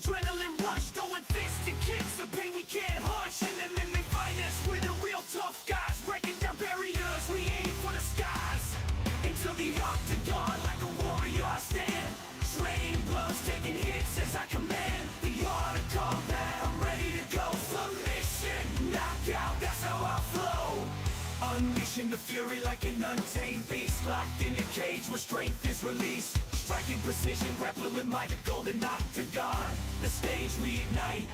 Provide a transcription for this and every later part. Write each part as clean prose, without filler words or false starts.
adrenaline rush, throwing fists and kicks, the pain we can't hush. And then they find us, we're the real tough guys, breaking down barriers, we aim for the skies. Into the octagon, like a warrior I stand, trading blows, taking hits as I command. The art of combat, I'm ready to go. Submission, knockout, that's how I flow. Unleashing the fury like an untamed beast, locked in a cage where strength is released. Striking precision, grappling with my golden octagon. The stage we ignite.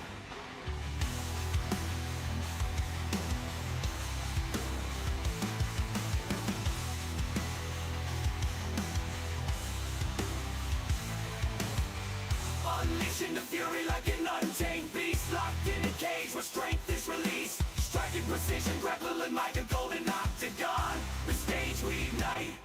Unleashing the fury like an untamed beast, locked in a cage where strength is released. Striking precision, grappling like a golden octagon. The stage we ignite.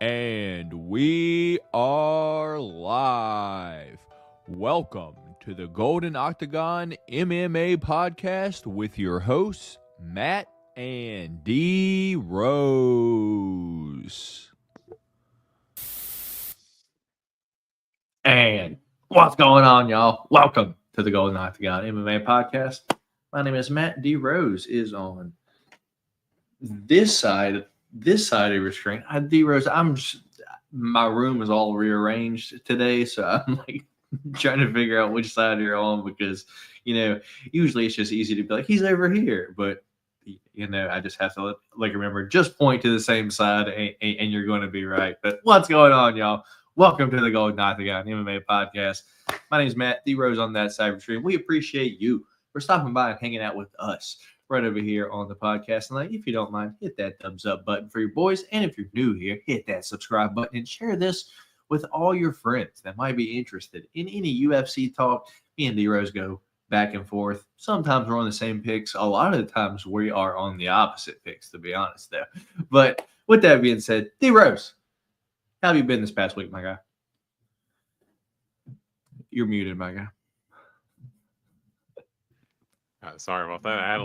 And we are live. Welcome to the Golden Octagon MMA Podcast with your hosts, Matt and D. Rose. And what's going on, y'all? Welcome to the Golden Octagon MMA Podcast. My name is Matt. D. Rose is on this side of your screen. D. Rose, my room is all rearranged today, so I'm like trying to figure out which side you're on because, usually it's just easy to be like, he's over here. But, I just have to remember, just point to the same side and you're going to be right. But what's going on, y'all? Welcome to the Golden Octagon MMA Podcast. My name is Matt. D. Rose on that side of the screen. We appreciate you for stopping by and hanging out with us right over here on the podcast. And if you don't mind, hit that thumbs up button for your boys. And if you're new here, hit that subscribe button and share this with all your friends that might be interested in any UFC talk. Me and D Rose go back and forth. Sometimes we're on the same picks. A lot of the times we are on the opposite picks, to be honest, though. But with that being said, D Rose, how have you been this past week, my guy? You're muted, my guy. Sorry about that. I had a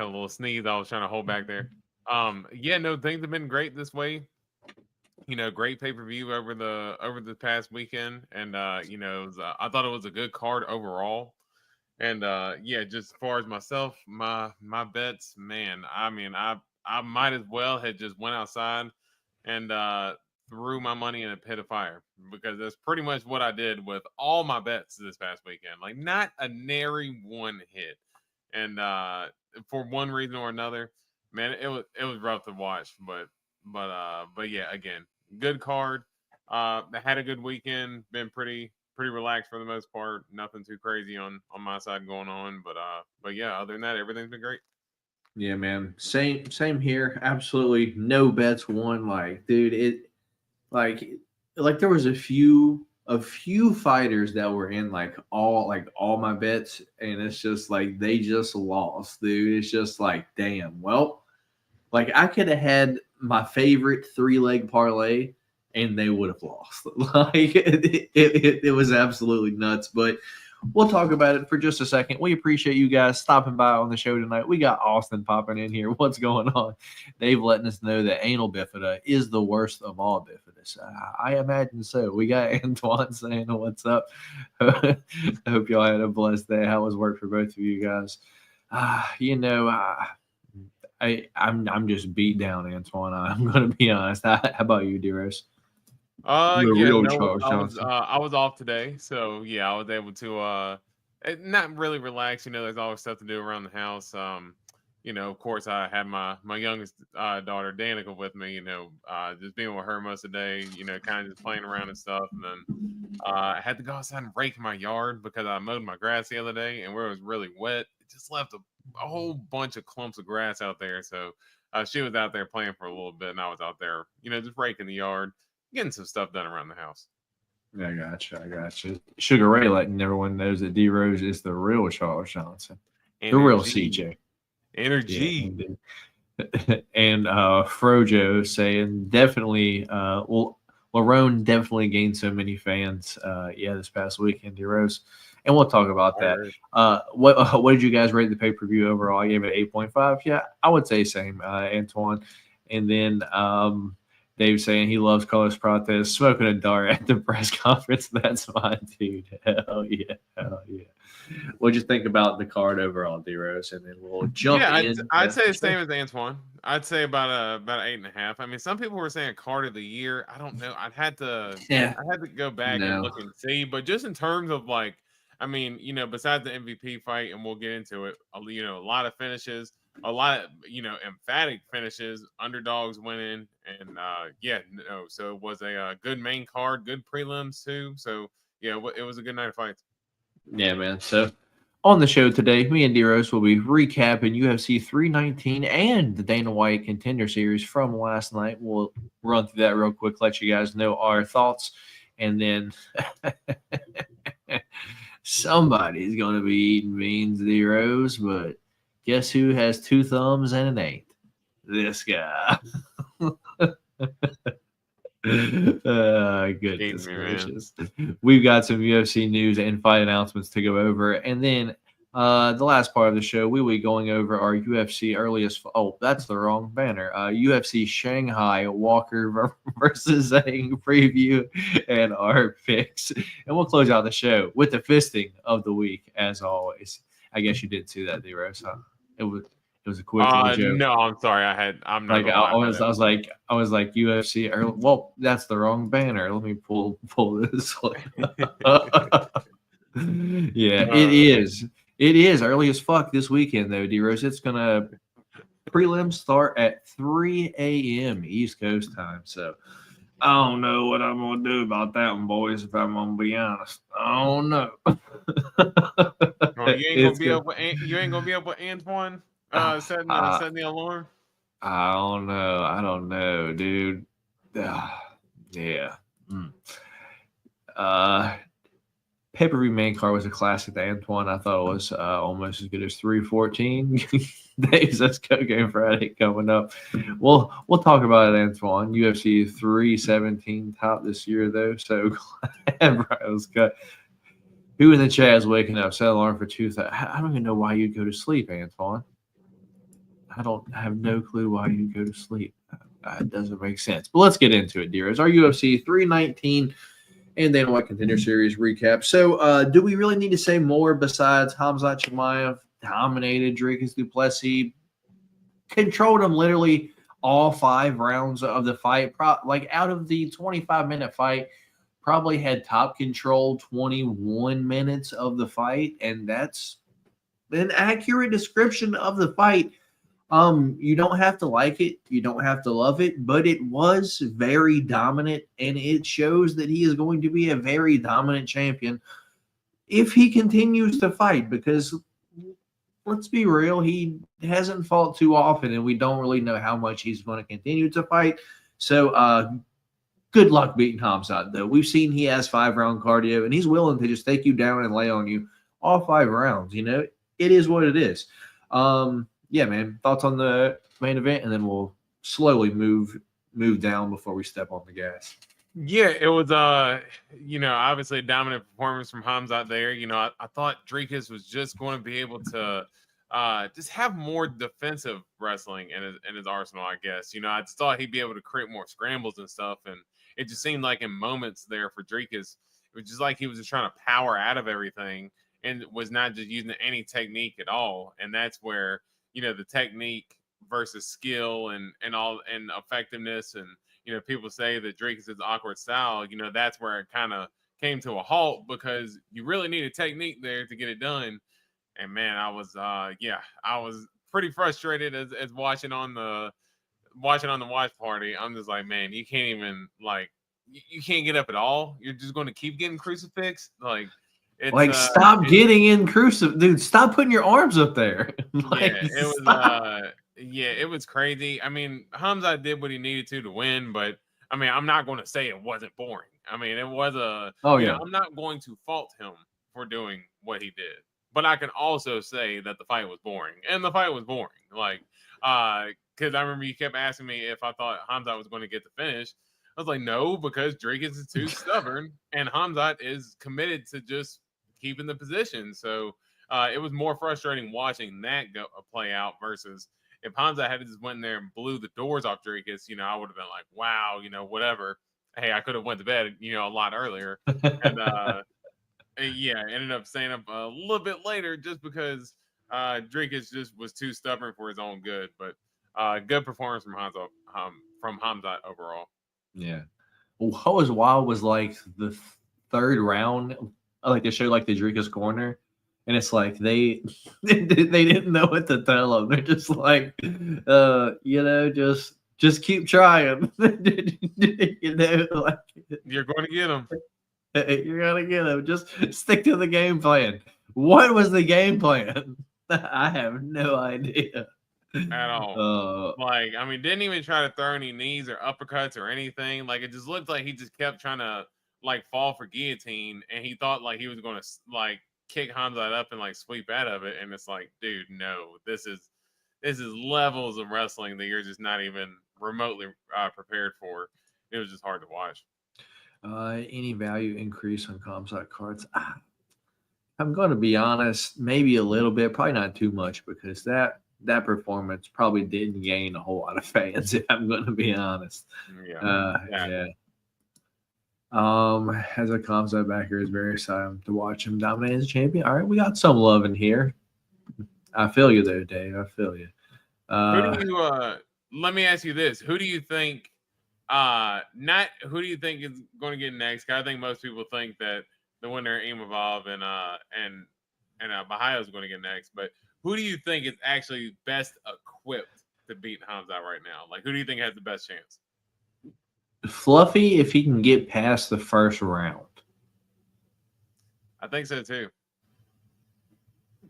little sneeze I was trying to hold back there. Things have been great this way. Great pay-per-view over the past weekend, and I thought it was a good card overall. And just as far as myself, my bets, man, I might as well have just went outside and threw my money in a pit of fire, because that's pretty much what I did with all my bets this past weekend. Like, not a nary one hit. And for one reason or another, man, it was rough to watch. But yeah, again, good card. I had a good weekend. Been pretty relaxed for the most part. Nothing too crazy on my side going on. But yeah, other than that, everything's been great. Yeah, man. Same here. Absolutely no bets won. Dude, there was a few fighters that were in all my bets, and it's just they just lost, dude. It's just damn. Well, I could have had my favorite 3-leg parlay and they would have lost. It was absolutely nuts. But we'll talk about it for just a second. We appreciate you guys stopping by on the show tonight. We got Austin popping in here. What's going on? They've letting us know that anal bifida is the worst of all bifidus. I imagine so. We got Antoine saying what's up. I hope y'all had a blessed day. How was work for both of you guys? I'm just beat down, Antoine. I'm going to be honest. How about you, D-Rose? I was off today, so yeah, I was able to not really relax. There's always stuff to do around the house. Of course, I had my youngest daughter Danica with me. Just being with her most of the day. Kind of just playing around and stuff. And then I had to go outside and rake my yard because I mowed my grass the other day, and where it was really wet, it just left a whole bunch of clumps of grass out there. So she was out there playing for a little bit, and I was out there, just raking the yard. getting some stuff done around the house. I gotcha. Sugar Ray letting everyone knows that D Rose is the real Charles Johnson, the real CJ. Energy. Yeah, and Frojo saying definitely, Larone definitely gained so many fans. This past weekend, D Rose, and we'll talk about that. What did you guys rate the pay per view overall? I gave it 8.5. Yeah, I would say same, Antoine. And then Dave saying he loves Carlos Prates smoking a dart at the press conference. That's my dude. Hell yeah. What'd you think about the card overall, D-Rose? And then we'll jump in. I'd say the same as Antoine. I'd say about 8.5. I mean, some people were saying card of the year. I don't know. I'd had to go back and look and see. But just in terms of like, I mean, besides the MVP fight, and we'll get into it, a lot of finishes, a lot of, emphatic finishes, underdogs winning. And so it was a good main card, good prelims too. So yeah, it was a good night of fights. Yeah, man. So on the show today, me and D-Rose will be recapping UFC 319 and the Dana White Contender Series from last night. We'll run through that real quick, let you guys know our thoughts, and then somebody's going to be eating beans, D-Rose, but guess who has 2 thumbs and an 8? This guy. Goodness gracious. We've got some UFC news and fight announcements to go over, and then the last part of the show we will be going over our UFC earliest that's the wrong banner, UFC Shanghai Walker versus Zhang preview and our picks, and we'll close out the show with the fisting of the week as always. I guess you did see that, D-Rose, huh? It was a quick little joke. No, I'm sorry. I'm not. Like I was like UFC. Well, that's the wrong banner. Let me pull this one. Yeah, it is. It is early as fuck this weekend though, D-Rose. It's gonna prelims start at 3 a.m. East Coast time. So I don't know what I'm gonna do about that one, boys. If I'm gonna be honest, I don't know. You ain't gonna be up with Antoine. Setting the alarm. I don't know, dude. Yeah. Pay-per-view main card was a classic to Antoine. I thought it was almost as good as 314. Dave's Let's Go Game Friday coming up. We'll talk about it, Antoine. UFC 317 top this year, though. So glad Brian's got. Who in the chat is waking up? Set alarm for 2:00. I don't even know why you'd go to sleep, Antoine. I have no clue why you go to sleep. It doesn't make sense. But let's get into it, dear. It's our UFC 319 and then what Contender Series recap. So do we really need to say more besides Khamzat Chimaev dominated Dricus du Plessis, controlled him literally all 5 rounds of the fight. Like out of the 25-minute fight, probably had top control 21 minutes of the fight, and that's an accurate description of the fight. You don't have to like it. You don't have to love it, but it was very dominant, and it shows that he is going to be a very dominant champion if he continues to fight, because let's be real, he hasn't fought too often, and we don't really know how much he's going to continue to fight. So, good luck beating Khamzat, though. We've seen he has 5-round cardio, and he's willing to just take you down and lay on you all 5 rounds. It is what it is. Yeah, man. Thoughts on the main event, and then we'll slowly move down before we step on the gas. Yeah, it was obviously a dominant performance from Khamzat there. I thought Dricus was just going to be able to just have more defensive wrestling in his arsenal, I guess. I just thought he'd be able to create more scrambles and stuff, and it just seemed like in moments there for Dricus, it was just like he was just trying to power out of everything and was not just using any technique at all. And that's where the technique versus skill and effectiveness, and people say that Dricus is awkward style. That's where it kind of came to a halt, because you really need a technique there to get it done. And man, I was pretty frustrated as watching on the watch party. I'm just like, man, you can't even you can't get up at all. You're just going to keep getting crucifixed. Stop getting in crucifix, dude. Stop putting your arms up there. It was crazy. I mean, Khamzat did what he needed to win, but I mean, I'm not going to say it wasn't boring. I mean, it was I'm not going to fault him for doing what he did. But I can also say that the fight was boring. And the fight was boring. Like, because I remember you kept asking me if I thought Khamzat was going to get the finish. I was like, no, because Dricus is too stubborn. And Khamzat is committed to just keeping the position. So it was more frustrating watching that play out versus if Khamzat had just went in there and blew the doors off Dricus, I would have been like, wow, whatever. Hey, I could have went to bed, a lot earlier. And ended up staying up a little bit later just because Dricus just was too stubborn for his own good. But good performance from Khamzat overall. Yeah. What was wild was like the third round, like they showed like the Dricus corner, and it's like they didn't know what to tell him. They're just like, just keep trying. Like you're going to get him. You're gonna get him. Just stick to the game plan. What was the game plan? I have no idea at all. Didn't even try to throw any knees or uppercuts or anything. Like, it just looked like he just kept trying to like fall for guillotine, and he thought like he was going to like kick Khamzat up and like sweep out of it. And it's like, dude, no, this is levels of wrestling that you're just not even remotely prepared for. It was just hard to watch. Any value increase on Khamzat cards? I'm going to be honest, maybe a little bit, probably not too much, because that performance probably didn't gain a whole lot of fans, if I'm going to be honest. Yeah. As a Khamzat backer, is very excited to watch him dominate as a champion. All right, we got some love in here. I feel you there, Dave. I feel you. Let me ask you this: who do you think? Not who do you think is going to get next? Because I think most people think that the winner Imavov and Bahia is going to get next. But who do you think is actually best equipped to beat Khamzat right now? Like, who do you think has the best chance? Fluffy, if he can get past the first round. I think so too.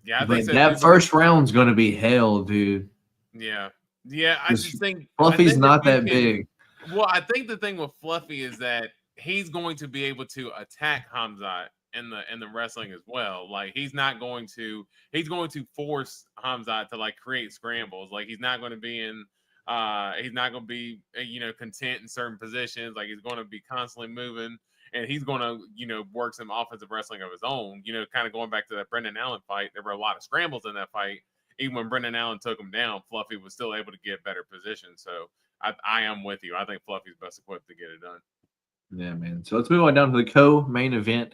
Yeah, I but think so that too. First round's going to be hell, dude. Yeah. I just think Fluffy's not that big. Well, I think the thing with Fluffy is that he's going to be able to attack Khamzat in the wrestling as well. Like, he's going to force Khamzat to like create scrambles. Like, he's not going to be content in certain positions. Like, he's going to be constantly moving, and he's going to work some offensive wrestling of his own. Kind of going back to that Brendan Allen fight, there were a lot of scrambles in that fight. Even when Brendan Allen took him down, Fluffy was still able to get better position. So I am with you. I think Fluffy's best equipped to get it done. Yeah, man. So let's move on down to the co-main event.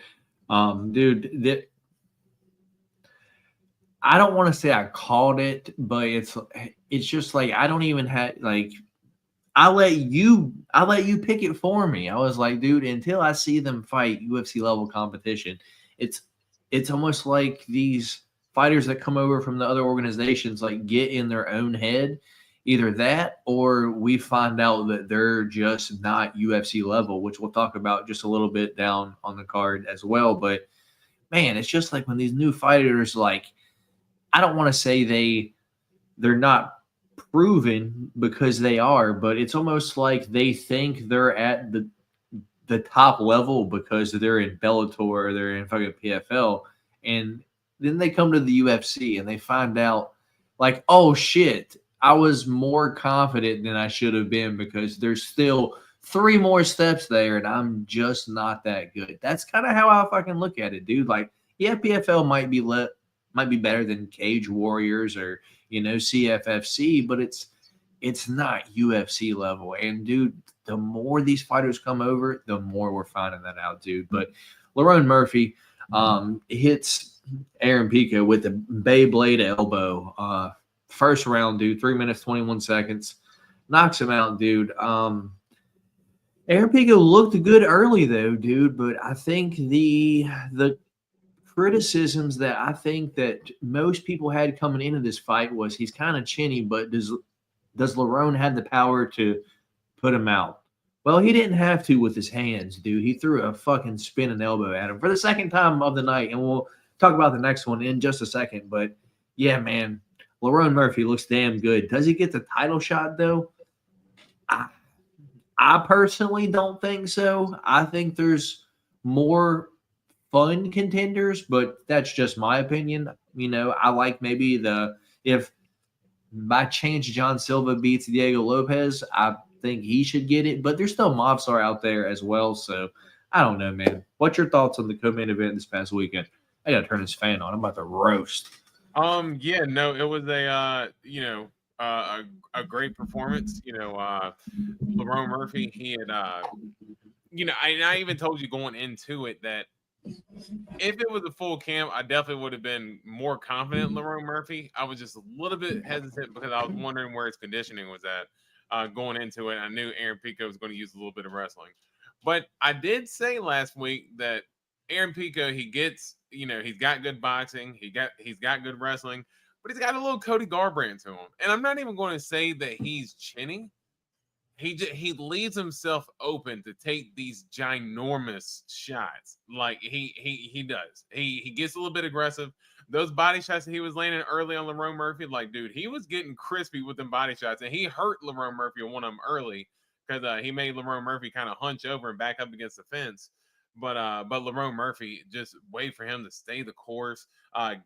Dude, I don't want to say I called it, but it's just like I don't even have like I let you pick it for me. I was like, dude, until I see them fight UFC level competition, it's almost like these fighters that come over from the other organizations like get in their own head. Either that or we find out that they're just not UFC level, which we'll talk about just a little bit down on the card as well. But, man, it's just like when these new fighters, like, I don't want to say they're not proven because they are, but it's almost like they think they're at the top level because they're in Bellator or they're in fucking PFL. And then they come to the UFC and they find out, like, oh, shit, I was more confident than I should have been because there's still 3 more steps there and I'm just not that good. That's kind of how I fucking look at it, dude. Like, yeah, PFL might be better than Cage Warriors or, CFFC, but it's not UFC level. And, dude, the more these fighters come over, the more we're finding that out, dude. But Lerone Murphy hits Aaron Pico with the Beyblade elbow. First round, dude, 3 minutes, 21 seconds. Knocks him out, dude. Aaron Pico looked good early, though, dude. But I think the criticisms that I think that most people had coming into this fight was he's kind of chinny, but does Lerone have the power to put him out? Well, he didn't have to with his hands, dude. He threw a fucking spinning elbow at him for the second time of the night, and we'll talk about the next one in just a second. But, yeah, man. Lerone Murphy looks damn good. Does he get the title shot, though? I personally don't think so. I think there's more fun contenders, but that's just my opinion. I like maybe if by chance John Silva beats Diego Lopez, I think he should get it. But there's still Mobstar out there as well. So I don't know, man. What's your thoughts on the co-main event this past weekend? I gotta turn this fan on. I'm about to roast. Yeah, no, it was a great performance. Lerone Murphy, he had I even told you going into it that if it was a full camp, I definitely would have been more confident in Lerone Murphy. I was just a little bit hesitant because I was wondering where his conditioning was at going into it. I knew Aaron Pico was going to use a little bit of wrestling. But I did say last week that Aaron Pico, he's got good boxing, he's got good wrestling, but he's got a little Cody Garbrandt to him. And I'm not even going to say that he's chinny. He leaves himself open to take these ginormous shots. Like he does. He gets a little bit aggressive. Those body shots that he was landing early on Lerone Murphy, like, dude, he was getting crispy with them body shots, and he hurt Lerone Murphy on one of them early because he made Lerone Murphy kind of hunch over and back up against the fence. But Lerone Murphy, just wait for him to stay the course,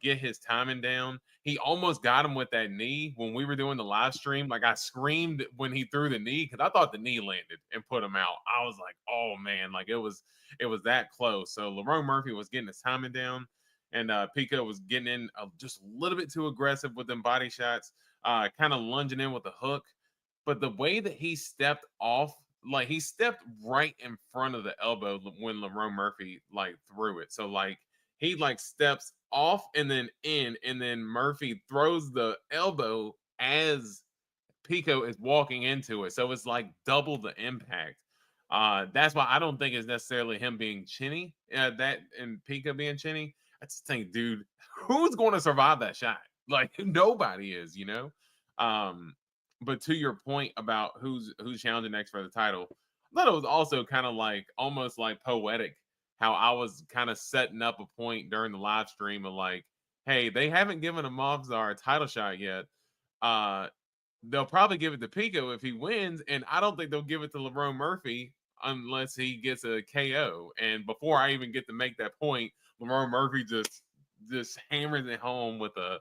get his timing down. He almost got him with that knee when we were doing the live stream. Like, I screamed when he threw the knee because I thought the knee landed and put him out. I was like, oh man, like it was that close. So Lerone Murphy was getting his timing down, and Pico was getting in just a little bit too aggressive with them body shots, kind of lunging in with a hook. But the way that he stepped off, like he stepped right in front of the elbow when Lerone Murphy like threw it. So like he like steps off and then in, and then Murphy throws the elbow as Pico is walking into it. So it's like double the impact. That's why I don't think it's necessarily him being chinny, that and Pico being chinny. I just think, dude, who's going to survive that shot? Like nobody is, But to your point about who's challenging next for the title, I thought it was also kind of like almost like poetic how I was kind of setting up a point during the live stream of like, hey, they haven't given a Mobstar a title shot yet. They'll probably give it to Pico if he wins, and I don't think they'll give it to Lerone Murphy unless he gets a KO. And before I even get to make that point, Lerone Murphy just hammers it home with a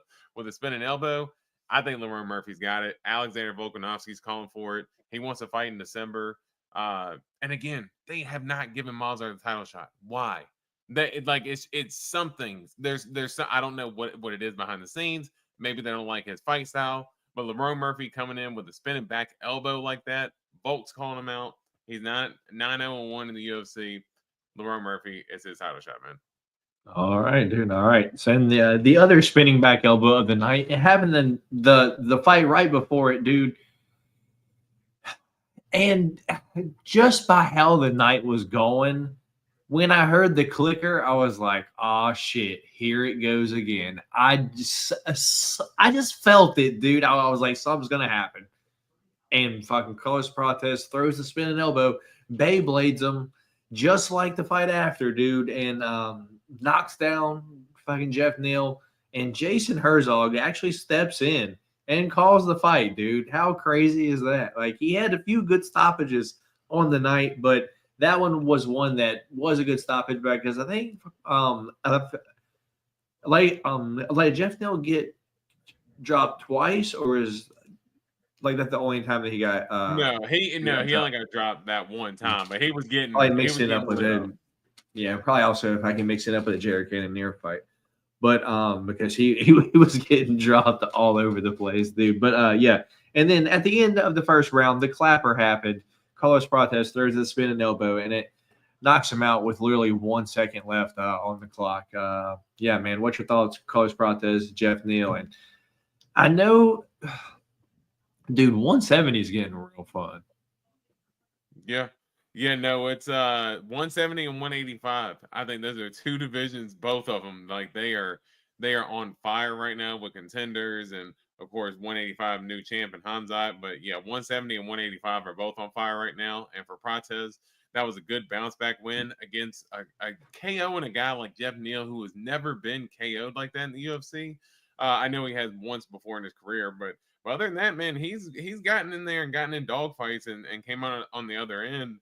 spinning elbow. I think Lerone Murphy's got it. Alexander Volkanovski's calling for it. He wants to fight in December. And again, they have not given Mobstar the title shot. Why? It's something. There's I don't know what it is behind the scenes. Maybe they don't like his fight style. But Lerone Murphy coming in with a spinning back elbow like that, Volk's calling him out. He's not 9-0-1 in the UFC. Lerone Murphy is his title shot, man. All right, dude. All right. So then the other spinning back elbow of the night, it happened in the fight right before it, dude. And just by how the night was going, when I heard the clicker, I was like, "Oh shit, here it goes again." I just felt it, dude. I was like, something's gonna happen. And fucking Carlos Prates throws the spinning elbow, Beyblades him, just like the fight after, dude, and knocks down fucking Jeff Neal. And Jason Herzog actually steps in and calls the fight, dude. How crazy is that? Like, he had a few good stoppages on the night, but that one was one that was a good stoppage because I think like Jeff Neal get dropped twice, or is like that the only time that he got he only got dropped that one time, but he was getting probably mixing it up with it. Yeah, probably also if I can mix it up with a Jared Cannonier fight. But because he was getting dropped all over the place, dude. But yeah. And then at the end of the first round, the clapper happened. Carlos Prates throws the spinning elbow, and it knocks him out with literally 1 second left on the clock. Yeah, man. What's your thoughts, Carlos Prates, Jeff Neal? And I know, dude, 170 is getting real fun. Yeah. Yeah, no, it's 170 and 185. I think those are two divisions, both of them. Like they are on fire right now with contenders, and of course 185 new champ and Hamzat. But yeah, 170 and 185 are both on fire right now. And for Prates, that was a good bounce back win against a KO and a guy like Jeff Neal, who has never been KO'd like that in the UFC. I know he has once before in his career, but But other than that, man, he's gotten in there and gotten in dogfights and came on the other end.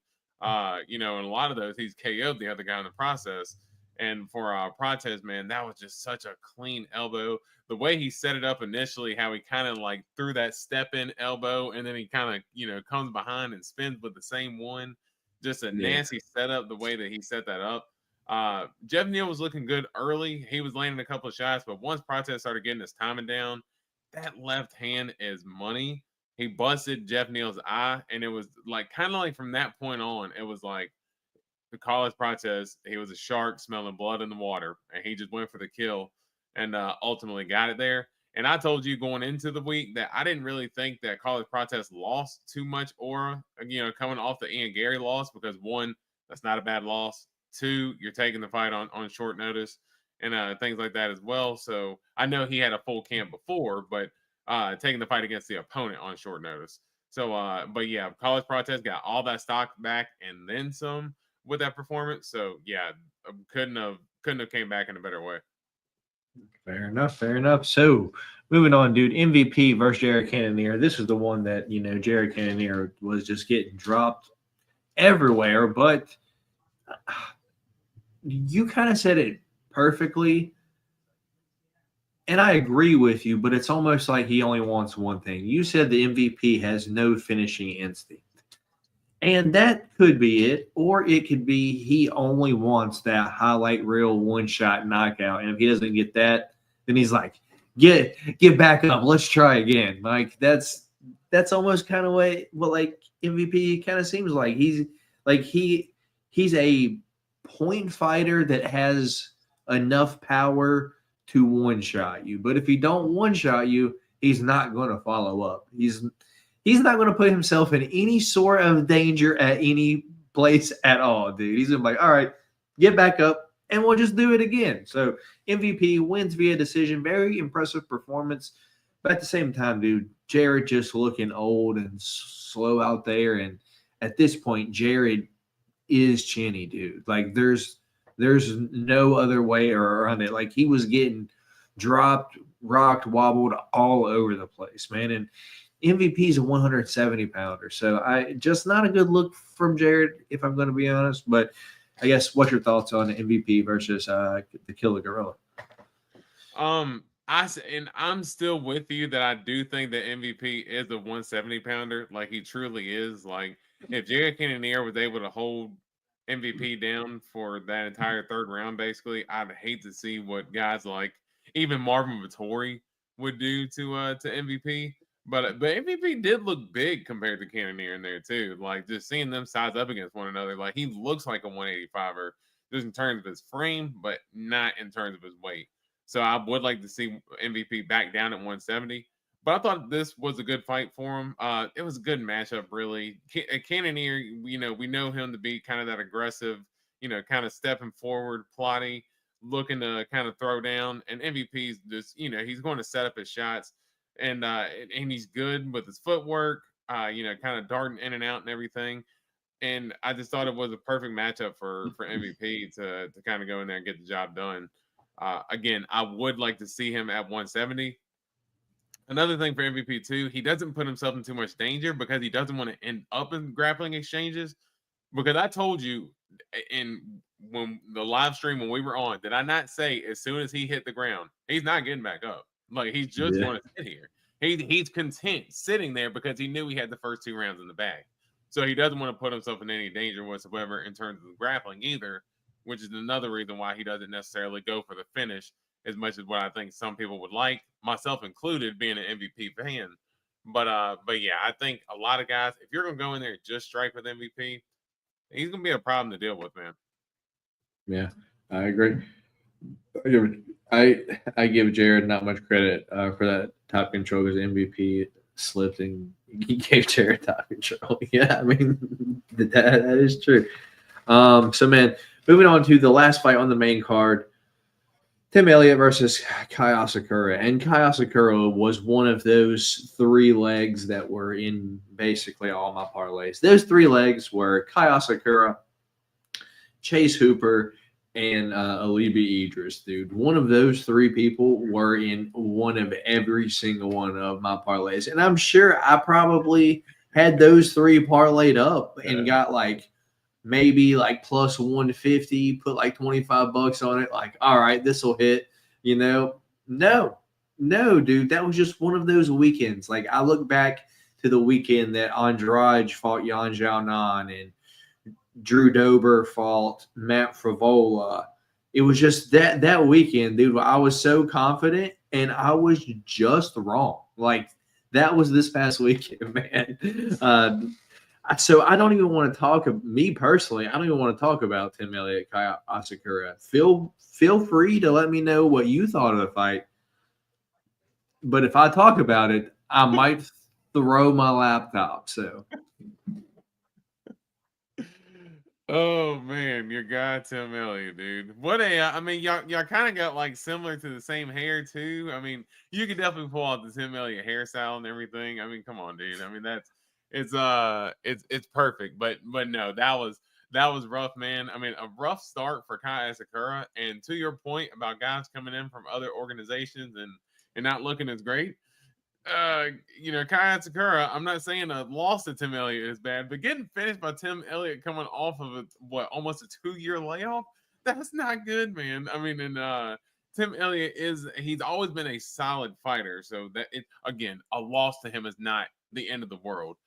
You know, in a lot of those, he's KO'd the other guy in the process. And for Prates, man, that was just such a clean elbow. The way he set it up initially, how he kind of like threw that step in elbow, and then he kind of, you know, comes behind and spins with the same one. Just a nasty setup, the way that he set that up. Jeff Neal was looking good early. He was landing a couple of shots, but once Prates started getting his timing down, that left hand is money. He busted Jeff Neal's eye, and it was like kind of like from that point on, it was like the Carlos Prates, he was a shark smelling blood in the water, and he just went for the kill and ultimately got it there. And I told you going into the week that I didn't really think that Carlos Prates lost too much aura, you know, coming off the Ian Gary loss, because one, that's not a bad loss. Two, you're taking the fight on short notice and things like that as well. So I know he had a full camp before, but taking the fight against the opponent on short notice. So, but yeah, Carlos Prates got all that stock back and then some with that performance. So yeah, couldn't have came back in a better way. Fair enough. Fair enough. So moving on, dude, MVP versus Jared Cannonier. This is the one that, you know, Jared Cannonier was just getting dropped everywhere, but you kind of said it perfectly. And I agree with you, but it's almost like he only wants one thing. You said the MVP has no finishing instinct. And that could be it, or it could be he only wants that highlight reel one-shot knockout. And if he doesn't get that, then he's like, get back up. Let's try again. Like that's almost kind of what like MVP kind of seems like. He's a point fighter that has enough power to one-shot you. But if he don't one-shot you, he's not going to follow up. He's not going to put himself in any sort of danger at any place at all, dude. He's going to be like, all right, get back up, and we'll just do it again. So MVP wins via decision. Very impressive performance. But at the same time, dude, Jared just looking old and slow out there. And at this point, Jared is chinny, dude. Like, there's no other way around it. Like, he was getting dropped, rocked, wobbled all over the place, man. And MVP is a 170-pounder. So just not a good look from Jared, if I'm going to be honest. But I guess what's your thoughts on MVP versus the Killer Gorilla? I'm still with you that I do think that MVP is a 170-pounder. Like, he truly is. Like, if Jared Cannonier was able to hold MVP down for that entire third round, basically, I'd hate to see what guys like even Marvin Vettori would do to MVP. But MVP did look big compared to Cannonier in there too. Like, just seeing them size up against one another, like, he looks like a 185er just in terms of his frame, but not in terms of his weight. So I would like to see MVP back down at 170. But I thought this was a good fight for him. It was a good matchup, really. Cannonier, you know, we know him to be kind of that aggressive, you know, kind of stepping forward, plotty, looking to kind of throw down. And MVP's just, you know, he's going to set up his shots. And he's good with his footwork, you know, kind of darting in and out and everything. And I just thought it was a perfect matchup for MVP to kind of go in there and get the job done. Again, I would like to see him at 170. Another thing for MVP too, he doesn't put himself in too much danger because he doesn't want to end up in grappling exchanges. Because I told you when the live stream when we were on, did I not say as soon as he hit the ground, he's not getting back up? Like, he's just going to sit here. He's content sitting there because he knew he had the first 2 rounds in the bag. So he doesn't want to put himself in any danger whatsoever in terms of grappling either, which is another reason why he doesn't necessarily go for the finish as much as what I think some people would like, myself included, being an MVP fan. But yeah, I think a lot of guys, if you're going to go in there and just strike with MVP, he's going to be a problem to deal with, man. Yeah, I agree. I give Jared not much credit for that top control because MVP slipped and he gave Jared top control. Yeah, I mean, that is true. So, man, moving on to the last fight on the main card, Tim Elliott versus Kai Asakura. And Kai Asakura was one of those 3 legs that were in basically all my parlays. Those 3 legs were Kai Asakura, Chase Hooper, and Alibi Idris, dude. One of those three people were in one of every single one of my parlays. And I'm sure I probably had those three parlayed up and got like maybe like plus 150, put like $25 on it. Like, all right, this will hit, you know. No, dude. That was just one of those weekends. Like, I look back to the weekend that Andrade fought Yan Xiaonan and Drew Dober fought Matt Frivola. It was just that weekend, dude. I was so confident, and I was just wrong. Like, that was this past weekend, man. So I don't even want to talk. Me personally, I don't even want to talk about Tim Elliott, Kai Asakura. Feel free to let me know what you thought of the fight. But if I talk about it, I might throw my laptop. So. Oh man, your guy Tim Elliott, dude. What I mean, y'all kind of got like similar to the same hair too. I mean, you could definitely pull out the Tim Elliott hairstyle and everything. I mean, come on, dude. I mean, it's perfect. But no, that was rough, man. I mean, a rough start for Kai Asakura. And to your point about guys coming in from other organizations and not looking as great. Kai Asakura, I'm not saying a loss to Tim Elliott is bad, but getting finished by Tim Elliott coming off of almost a 2-year layoff, that's not good, man. I mean, and Tim Elliott he's always been a solid fighter, so that again, a loss to him is not the end of the world.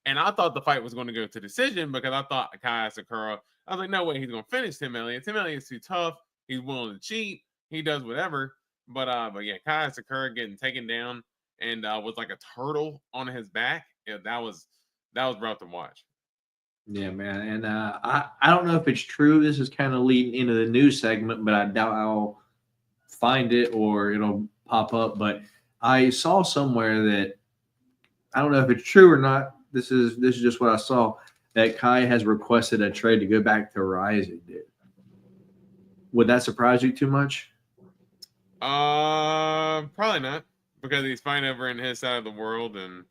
And I thought the fight was going to go to decision because I thought Kai Asakura, I was like, no way he's going to finish Tim Elliott. Tim Elliott's too tough. He's willing to cheat. He does whatever. But yeah, Kai Asakura getting taken down and was like a turtle on his back. Yeah, that was rough to watch. Yeah, man. And I don't know if it's true. This is kind of leading into the news segment, but I doubt I'll find it or it'll pop up. But I saw somewhere that I don't know if it's true or not. This is just what I saw, that Kai has requested a trade to go back to Rising, dude. Would that surprise you too much? Probably not, because he's fighting over in his side of the world and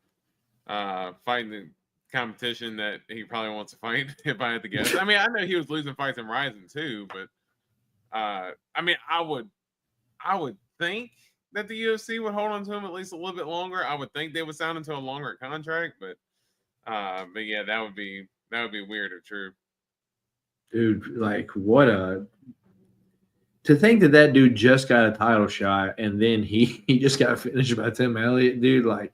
fighting the competition that he probably wants to fight, if I had to guess. I mean, I know he was losing fights in Rising too, but I mean, I would think that the UFC would hold on to him at least a little bit longer. I would think they would sign him to a longer contract, but yeah, that would be weird or true. Dude, like to think that dude just got a title shot and then he just got finished by Tim Elliott, dude. Like,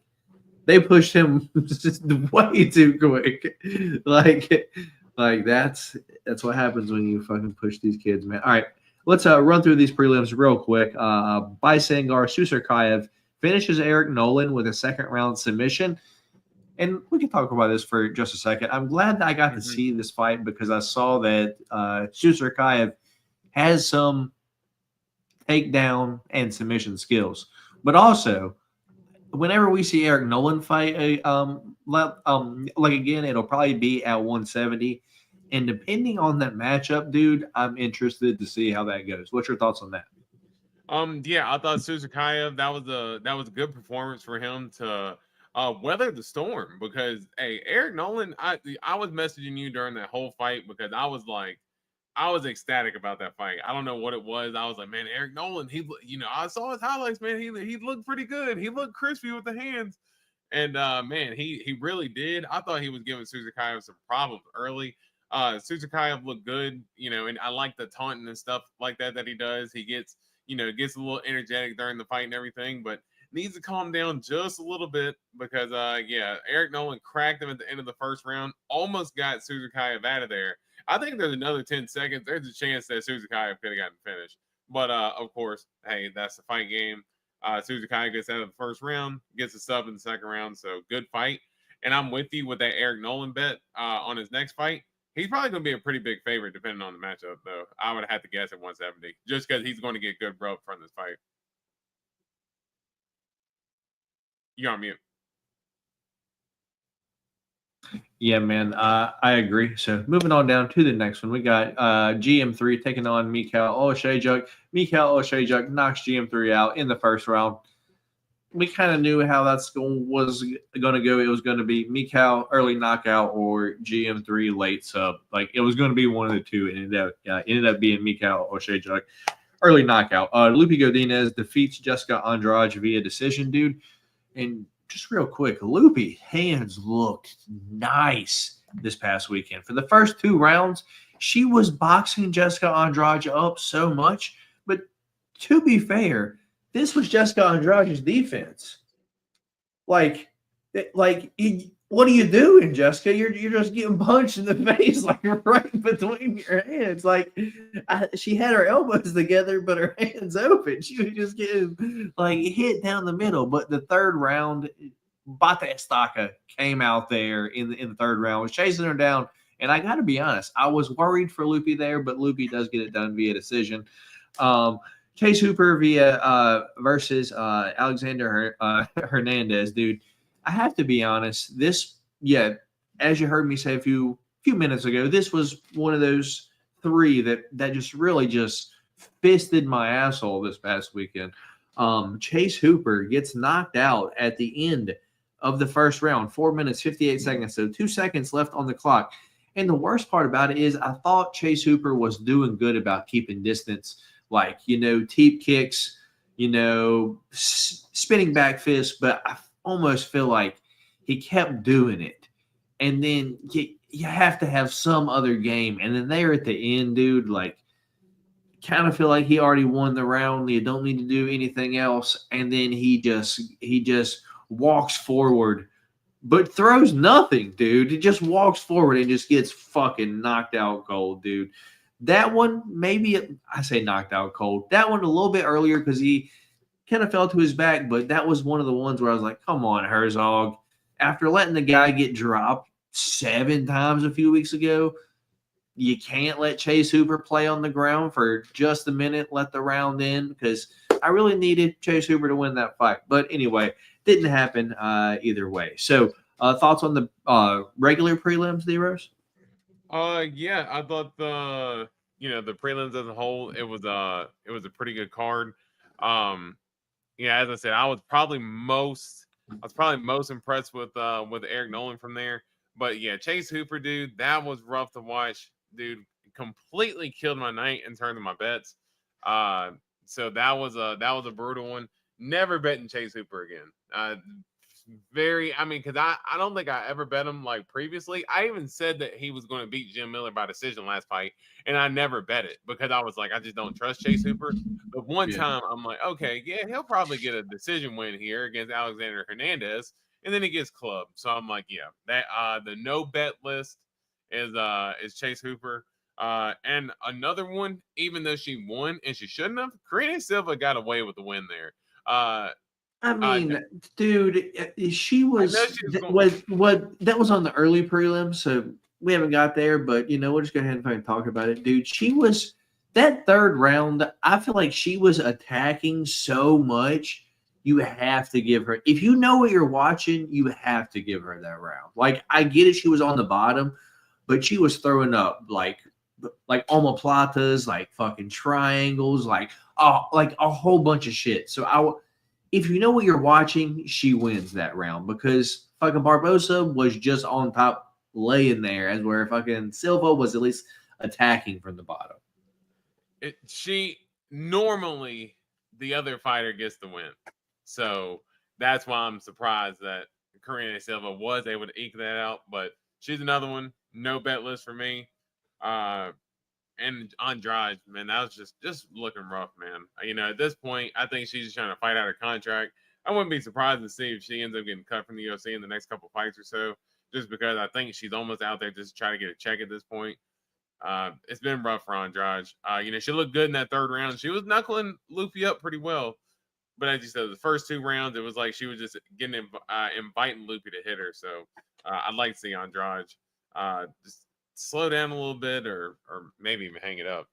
they pushed him just way too quick. Like that's what happens when you fucking push these kids, man. All right, let's run through these prelims real quick. Bisangar Susarkayev finishes Eric Nolan with a second-round submission. And we can talk about this for just a second. I'm glad that I got to see this fight because I saw that Susarkayev has some takedown and submission skills. But also, whenever we see Eric Nolan fight, like again, it'll probably be at 170. And depending on that matchup, dude, I'm interested to see how that goes. What's your thoughts on that? Yeah, I thought Susarkayev, that was a good performance for him to weather the storm, because hey, Eric Nolan, I was messaging you during that whole fight because I was ecstatic about that fight. I don't know what it was. I was like, man, Eric Nolan, I saw his highlights, man. He looked pretty good. He looked crispy with the hands. And man, he really did. I thought he was giving Susarkayev some problems early. Susarkayev looked good, and I like the taunting and stuff like that he does. He gets a little energetic during the fight and everything, but needs to calm down just a little bit because yeah, Eric Nolan cracked him at the end of the first round, almost got Susarkayev out of there. I think there's another 10 seconds. There's a chance that Susarkayev could have gotten finished. But, of course, hey, that's the fight game. Susarkayev gets out of the first round, gets a sub in the second round. So, good fight. And I'm with you with that Eric Nolan bet on his next fight. He's probably going to be a pretty big favorite depending on the matchup, though. I would have to guess at 170 just because he's going to get good rub from this fight. You're on mute. Yeah, man, I agree. So moving on down to the next one, we got GM3 taking on Mikhail Olszejczuk. Mikhail Olszejczuk knocks GM3 out in the first round. we kind of knew how was going to go. It was going to be Mikau early knockout or GM3 late sub. Like it was going to be one of the two. And ended up being Mikau or Shajak early knockout. Lupe Godinez defeats Jessica Andrade via decision, dude. And just real quick, Lupe hands looked nice this past weekend. For the first 2 rounds, she was boxing Jessica Andrade up so much. But to be fair, this was Jessica Andrade's defense. Like, what are you doing, Jessica? You're just getting punched in the face, like right between your hands. Like, she had her elbows together, but her hands open. She was just getting like hit down the middle. But the third round, Bata Estaca came out there in the third round, was chasing her down. And I got to be honest, I was worried for Lupe there, but Lupe does get it done via decision. Chase Hooper versus Alexander Hernandez, dude. I have to be honest. As you heard me say a few minutes ago, this was one of those 3 that just really just fisted my asshole this past weekend. Chase Hooper gets knocked out at the end of the first round, 4 minutes 58 seconds, so 2 seconds left on the clock. And the worst part about it is I thought Chase Hooper was doing good about keeping distance. Like, teep kicks, spinning back fists, but I almost feel like he kept doing it. And then you have to have some other game. And then there at the end, dude, like, kind of feel like he already won the round. You don't need to do anything else. And then he just walks forward, but throws nothing, dude. He just walks forward and just gets fucking knocked out cold, dude. That one, I say knocked out cold. That one a little bit earlier because he kind of fell to his back, but that was one of the ones where I was like, come on, Herzog. After letting the guy get dropped 7 times a few weeks ago, you can't let Chase Hooper play on the ground for just a minute, let the round in, because I really needed Chase Hooper to win that fight. But anyway, didn't happen either way. So thoughts on the regular prelims, D-Rose? Yeah, I thought the prelims as a whole, it was a pretty good card. As I said, I was probably most impressed with Eric Nolan from there. But yeah, Chase Hooper, dude, that was rough to watch. Dude, completely killed my night in terms of my bets. So that was a brutal one. Never betting Chase Hooper again. Because I don't think I ever bet him like previously. I even said that he was going to beat Jim Miller by decision last fight, and I never bet it because I was like, I just don't trust Chase Hooper. But one time I'm like, okay, yeah, he'll probably get a decision win here against Alexander Hernandez, and then he gets clubbed. So I'm like, yeah, that the no bet list is Chase Hooper. And another one, even though she won and she shouldn't have, Karine Silva got away with the win there. I mean, dude, she was that was on the early prelims, so we haven't got there, but we'll just go ahead and talk about it, dude. She was that third round. I feel like she was attacking so much. You have to give her, if you know what you're watching, you have to give her that round. Like, I get it, she was on the bottom, but she was throwing up like omoplatas, like fucking triangles, like a whole bunch of shit. So if you know what you're watching, she wins that round because fucking Barbosa was just on top laying there, as where fucking Silva was at least attacking from the bottom. She normally the other fighter gets the win, so that's why I'm surprised that Karine Silva was able to eke that out. But she's another one, no bet list for me. And Andrade, man, that was just looking rough, man. At this point, I think she's just trying to fight out her contract. I wouldn't be surprised to see if she ends up getting cut from the UFC in the next couple fights or so, just because I think she's almost out there just trying to get a check at this point. It's been rough for Andrade. She looked good in that third round. She was knuckling Lupe up pretty well. But as you said, the first 2 rounds, it was like she was just inviting Lupe to hit her. So I'd like to see Andrade just slow down a little bit or maybe even hang it up.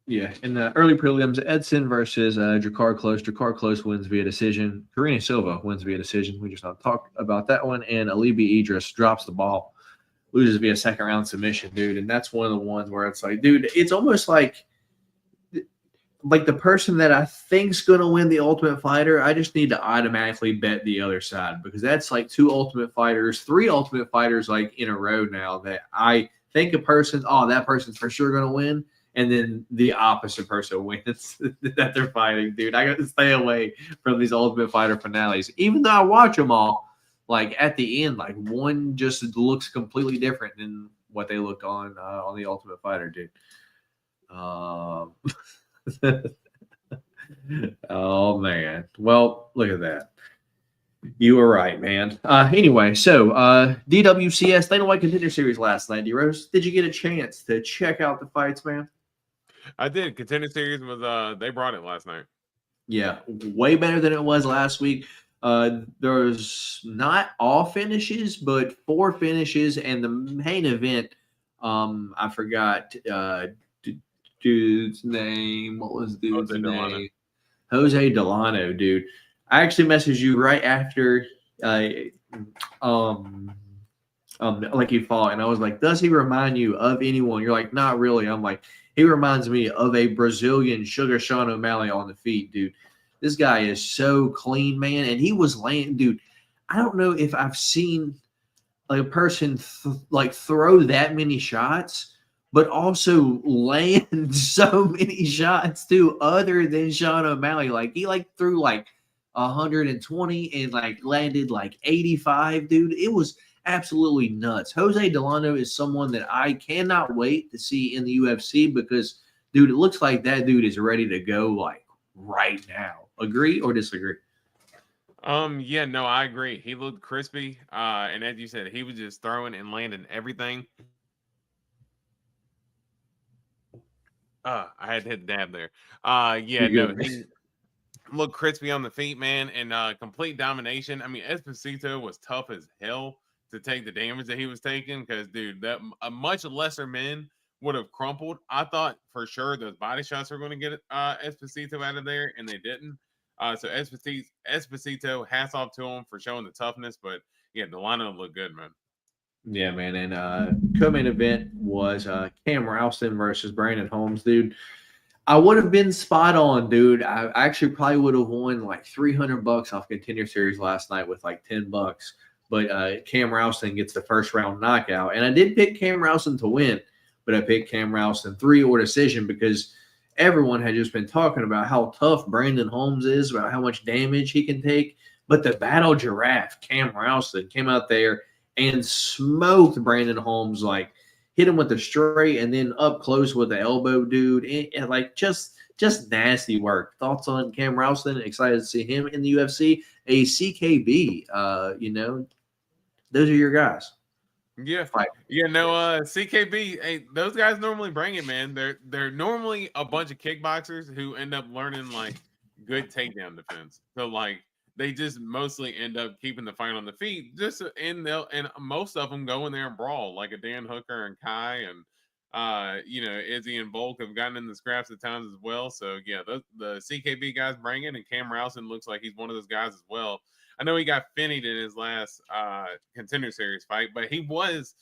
Yeah, in the early prelims, Edson versus Drakkar Klose. Drakkar Klose wins via decision. Karine Silva wins via decision. We just not talked about that one. And Alibi Idris drops the ball, loses via second round submission, dude. And that's one of the ones where it's like, dude, it's almost like like the person that I think's going to win the Ultimate Fighter, I just need to automatically bet the other side because that's like 2 Ultimate Fighters, 3 Ultimate Fighters like in a row now that I think a person, oh, that person's for sure going to win. And then the opposite person wins that they're fighting, dude. I got to stay away from these Ultimate Fighter finales. Even though I watch them all, like at the end, like one just looks completely different than what they look on the Ultimate Fighter, dude. Oh man. Well, look at that. You were right, man. Anyway, so DWCS Dana White Contender Series last night. D-Rose, did you get a chance to check out the fights, man? I did. Contender Series was they brought it last night. Yeah, way better than it was last week. There's not all finishes, but 4 finishes, and the main event. I forgot dude's name. What was dude's name? Jose Delano, dude. I actually messaged you right after like you fought, and I was like, does he remind you of anyone? You're like, not really. I'm like, he reminds me of a Brazilian Sugar Sean O'Malley on the feet, dude. This guy is so clean, man. And he was laying, dude. I don't know if I've seen like a person throw that many shots, but also land so many shots too, other than Sean O'Malley. Like he threw 120 and landed 85, dude. It was absolutely nuts. Jose Delano is someone that I cannot wait to see in the UFC because, dude, it looks like that dude is ready to go right now. Agree or disagree? Yeah, no, I agree. He looked crispy. And as you said, he was just throwing and landing everything. I had to hit the dab there. Yeah, no, he looked crispy on the feet, man, and complete domination. I mean, Esposito was tough as hell to take the damage that he was taking because, dude, that much lesser men would have crumpled. I thought for sure those body shots were going to get Esposito out of there, and they didn't. So Esposito, hats off to him for showing the toughness, but yeah, Delano looked good, man. Yeah, man. And co-main event was Cam Ralston versus Brandon Holmes, dude. I would have been spot on, dude. I actually probably would have won $300 off Contender Series last night with $10. But Cam Ralston gets the first round knockout. And I did pick Cam Ralston to win, but I picked Cam Ralston 3-or decision because everyone had just been talking about how tough Brandon Holmes is, about how much damage he can take. But the battle giraffe, Cam Ralston, came out there and smoked Brandon Holmes, hit him with the straight and then up close with the elbow, dude. And just nasty work. Thoughts on Cam Ralston? Excited to see him in the UFC. A CKB, those are your guys. Yeah, CKB. Hey, those guys normally bring it, man. They're normally a bunch of kickboxers who end up learning good takedown defense. So they just mostly end up keeping the fight on the feet. And most of them go in there and brawl like a Dan Hooker and Kai and Izzy and Volk have gotten in the scraps at times as well. So yeah, the CKB guys bring it, and Cam Ralston looks like he's one of those guys as well. I know he got finnied in his last Contender Series fight, but he was,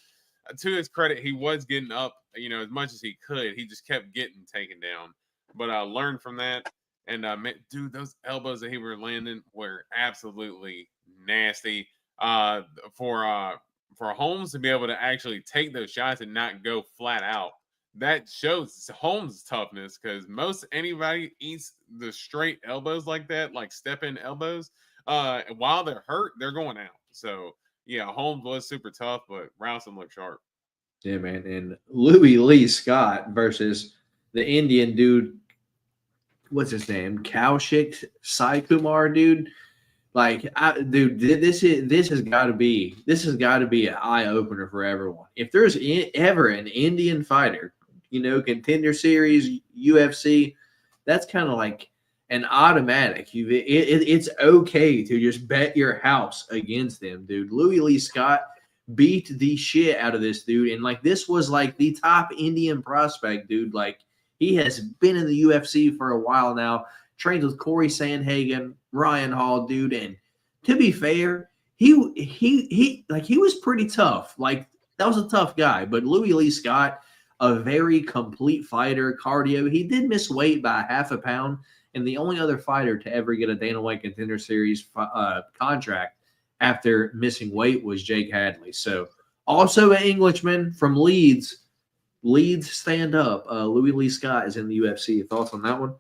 to his credit, he was getting up, as much as he could. He just kept getting taken down. But I learned from that. And, dude, those elbows that he were landing were absolutely nasty. For Holmes to be able to actually take those shots and not go flat out, that shows Holmes' toughness because anybody eats the straight elbows like that, like step-in elbows, while they're hurt, they're going out. So, yeah, Holmes was super tough, but Ralston looked sharp. Yeah, man. And Louis Lee Scott versus the Indian dude, what's his name? Kaushik Sai Kumar, dude. This has got to be an eye opener for everyone. If there's ever an Indian fighter, Contender Series, UFC, that's kind of like an automatic. It's okay to just bet your house against them, dude. Louis Lee Scott beat the shit out of this dude, and this was the top Indian prospect, dude. He has been in the UFC for a while now, trained with Corey Sandhagen, Ryan Hall, dude. And to be fair, he was pretty tough. That was a tough guy. But Louis Lee Scott, a very complete fighter, cardio. He did miss weight by half a pound, and the only other fighter to ever get a Dana White Contender Series contract after missing weight was Jake Hadley. So also an Englishman from Leeds. Leeds stand up. Louis Lee Scott is in the UFC. Thoughts on that one?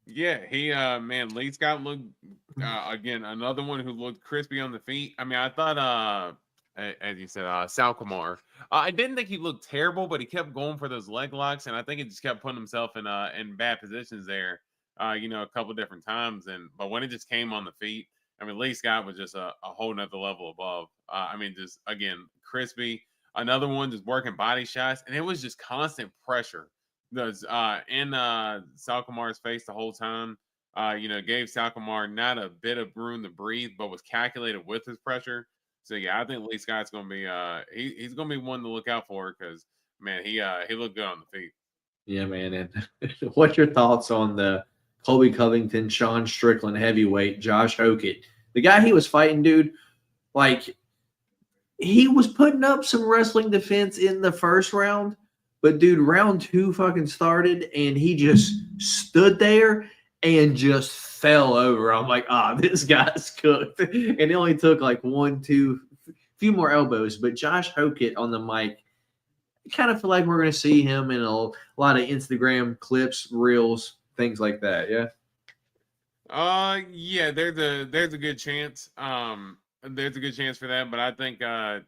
Yeah, he man, Lee Scott looked again, another one who looked crispy on the feet. I mean, I thought as you said, Sal Kamar. I didn't think he looked terrible, but he kept going for those leg locks, and I think he just kept putting himself in bad positions there. A couple different times, but when it just came on the feet, I mean, Lee Scott was just a whole nother level above. I mean, just again, crispy. Another one just working body shots, and it was just constant pressure. Does in Sal Kamar's face the whole time. Gave Sal Kamar not a bit of room to breathe, but was calculated with his pressure. So yeah, I think Lee Scott's gonna be he's gonna be one to look out for because man, he looked good on the feet. Yeah, man. And what's your thoughts on the Colby Covington, Sean Strickland heavyweight, Josh Hokett? The guy he was fighting, dude, like he was putting up some wrestling defense in the first round, but dude, round 2 fucking started and he just stood there and just fell over. I'm like, this guy's cooked. And it only took like 1, 2, few more elbows. But Josh Hokett on the mic, I kind of feel like we're going to see him in a lot of Instagram clips, reels, things like that. Yeah. Yeah, there's a good chance. There's a good chance for that, but I think I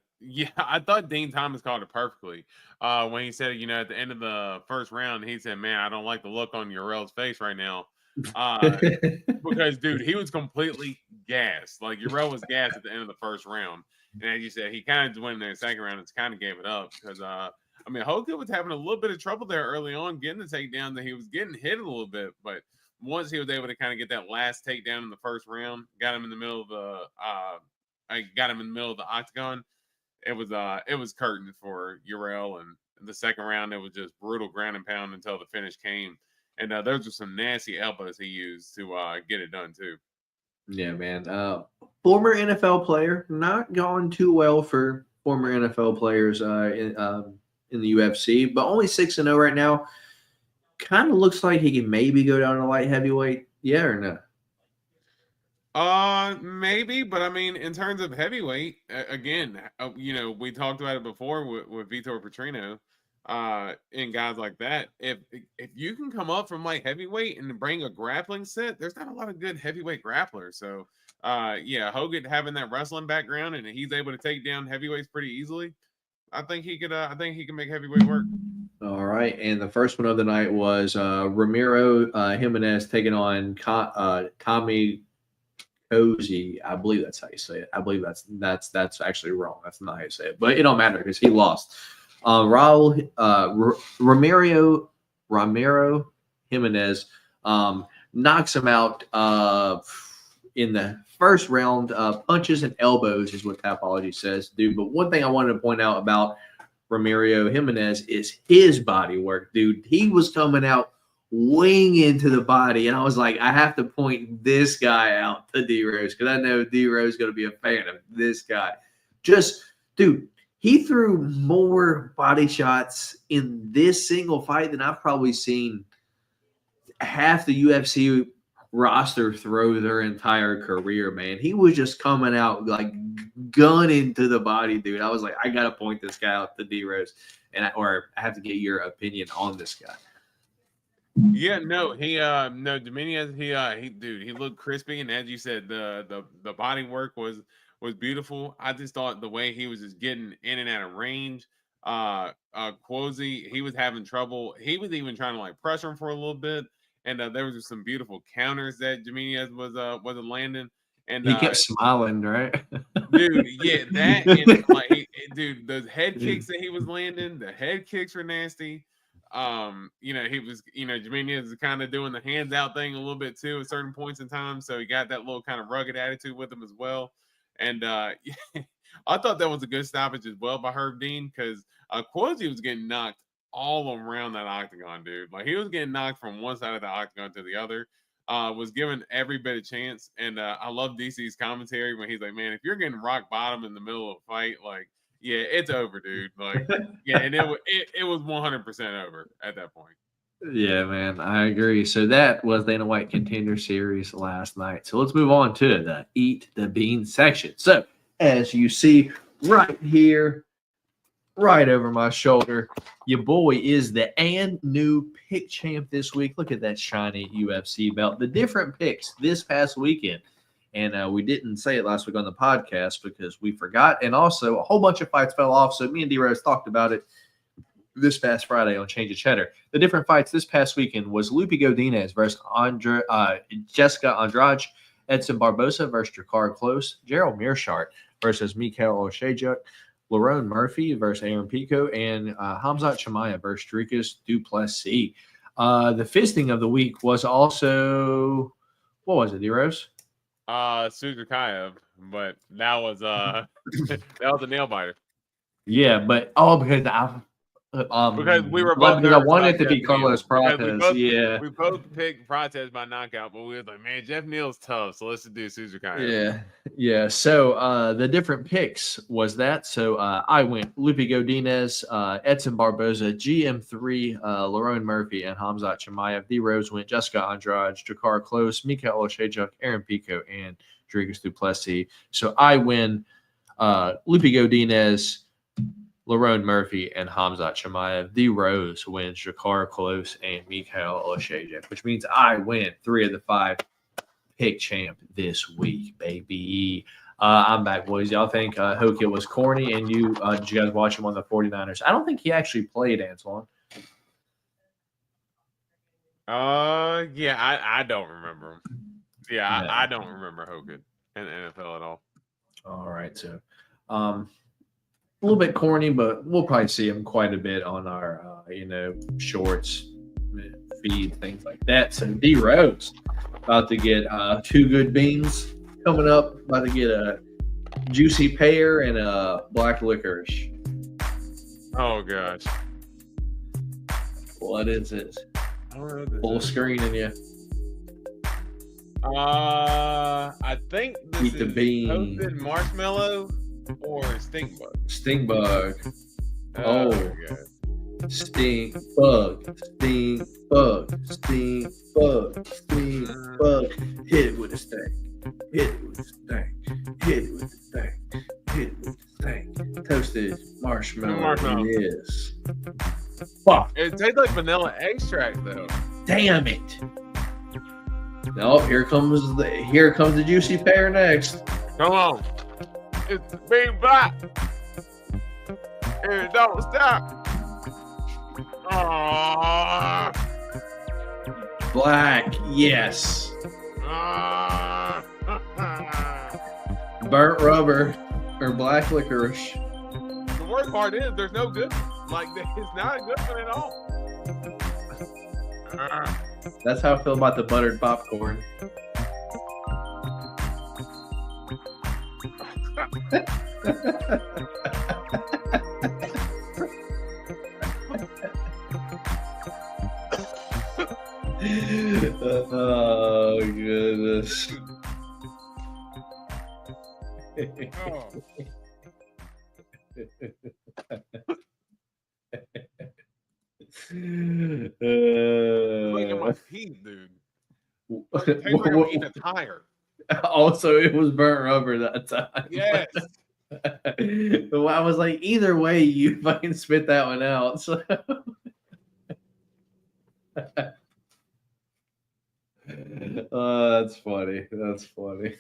thought Dean Thomas called it perfectly. When he said, at the end of the first round, he said, "Man, I don't like the look on Urel's face right now." Because dude, he was completely gassed. Like Urel was gassed at the end of the first round. And as you said, he kind of just went in there in the second round and kind of gave it up because Hogan was having a little bit of trouble there early on getting the takedown. That he was getting hit a little bit, but once he was able to kind of get that last takedown in the first round, got him in the middle of the octagon. It was curtain for Urel, and the second round it was just brutal ground and pound until the finish came. And those were some nasty elbows he used to get it done too. Yeah, man. Former NFL player, not gone too well for former NFL players in the UFC, but only 6-0 right now. Kind of looks like he can maybe go down to light heavyweight. Yeah or no? Maybe, but I mean, in terms of heavyweight, again, we talked about it before with Vitor Petrino, and guys like that. If you can come up from light heavyweight and bring a grappling set, there's not a lot of good heavyweight grapplers. So, Hogan having that wrestling background and he's able to take down heavyweights pretty easily. I think he could make heavyweight work. All right, and the first one of the night was Ramiro Jimenez taking on Tommy Cozy. I believe that's how you say it. I believe that's actually wrong. That's not how you say it, but it don't matter because he lost. Ramiro Jimenez knocks him out in the first round. Punches and elbows is what Tapology says, dude. But one thing I wanted to point out about Ramiro Jimenez is his body work, dude. He was coming out winging to the body, and I was like, I have to point this guy out to D-Rose because I know D-Rose is going to be a fan of this guy. Just, dude, he threw more body shots in this single fight than I've probably seen half the UFC roster throw their entire career, man. He was just coming out like gunning to the body, dude. I was like, I gotta point this guy out to D-Rose, or I have to get your opinion on this guy. Yeah, no, Dominion, he looked crispy, and as you said, the body work was beautiful. I just thought the way he was just getting in and out of range. Quozy, he was having trouble. He was even trying to like pressure him for a little bit. And there was just some beautiful counters that Jimenez wasn't landing. And he kept smiling, right? Dude, yeah, that and like dude, those head kicks that he was landing, the head kicks were nasty. He was, Jimenez is kind of doing the hands out thing a little bit too at certain points in time. So he got that little kind of rugged attitude with him as well. And I thought that was a good stoppage as well by Herb Dean because Quozy was getting knocked all around that octagon, dude. Like he was getting knocked from one side of the octagon to the other. Was given every bit of chance, and I love DC's commentary when he's like, "Man, if you're getting rock bottom in the middle of a fight, like Yeah, it's over, dude. Like, yeah, and it was 100% over at that point. Yeah, man, I agree. So that was the Dana White Contender Series last night. So let's move on to the Eat the Beans section. So as you see right here, right over my shoulder, your boy is the new pick champ this week. Look at that shiny UFC belt. The different picks this past weekend. And we didn't say it last week on the podcast because we forgot. And also a whole bunch of fights fell off. So me and D-Rose talked about it this past Friday on Change of Cheddar. The different fights this past weekend was Lupe Godinez versus Jessica Andrade, Edson Barboza versus Drakkar Klose, Gerald Meerschaert versus Mikhail Oshejuk, Lerone Murphy versus Aaron Pico, and Khamzat Chimaev versus Dricus du Plessis. The fisting of the week was also, what was it, D-Rose? Suzakayev, but that was that was a nail biter. Yeah, but because we were both because I wanted it to be Carlos Prates. We both picked Prates by knockout, but we were like, man, Jeff Neal's tough, so let's do Suzakayev. Yeah. So the different picks was that. So I went Lupe Godinez, Edson Barboza, GM3, Lerone Murphy, and Khamzat Chimaev. D Rose went Jessica Andrade, Drakkar Klose, Mikhail Oshejuk, Aaron Pico, and Dricus du Plessis. So I win Lupe Godinez, Lerone Murphy, and Khamzat Chimaev. D Rose wins Drakkar Klose and Mikhail Oshejuk, which means I win 3 of the 5 pick champ this week, baby. I'm back, boys. Y'all think Hokia was corny, and did you guys watch him on the 49ers? I don't think he actually played, Antoine. Yeah, I don't remember him. Yeah, No. I don't remember Hogan in the NFL at all. All right, so a little bit corny, but we'll probably see him quite a bit on our shorts, feed, things like that. So D Rose about to get 2 good beans coming up, about to get a juicy pear and a black licorice. Oh gosh, What is it? I don't know. What Full this is. screening you. I think this Eat the is bean. toasted marshmallow or stink bug. Stink bug. Oh. God. Stink bug. Stink bug. Stink bug. Stink bug. Hit it with a stank. Hit it with a stank. Hit it with a stank. Hit it with a stank. Toasted marshmallow. Yes. Fuck. It tastes like vanilla extract though. Damn it. No, here comes the juicy pear next. Come on. It's being black. And it don't stop. Ah. Black, yes. Ah. Burnt rubber or black licorice. The worst part is there's no good. Like it's not a good one at all. Ah. That's how I feel about the buttered popcorn. Oh goodness. Oh. Look at my teeth, dude. Tastes like I'm eating a tire. Also, it was burnt rubber that time. Yes. But I was like, either way, you fucking spit that one out. So. That's funny. That's funny.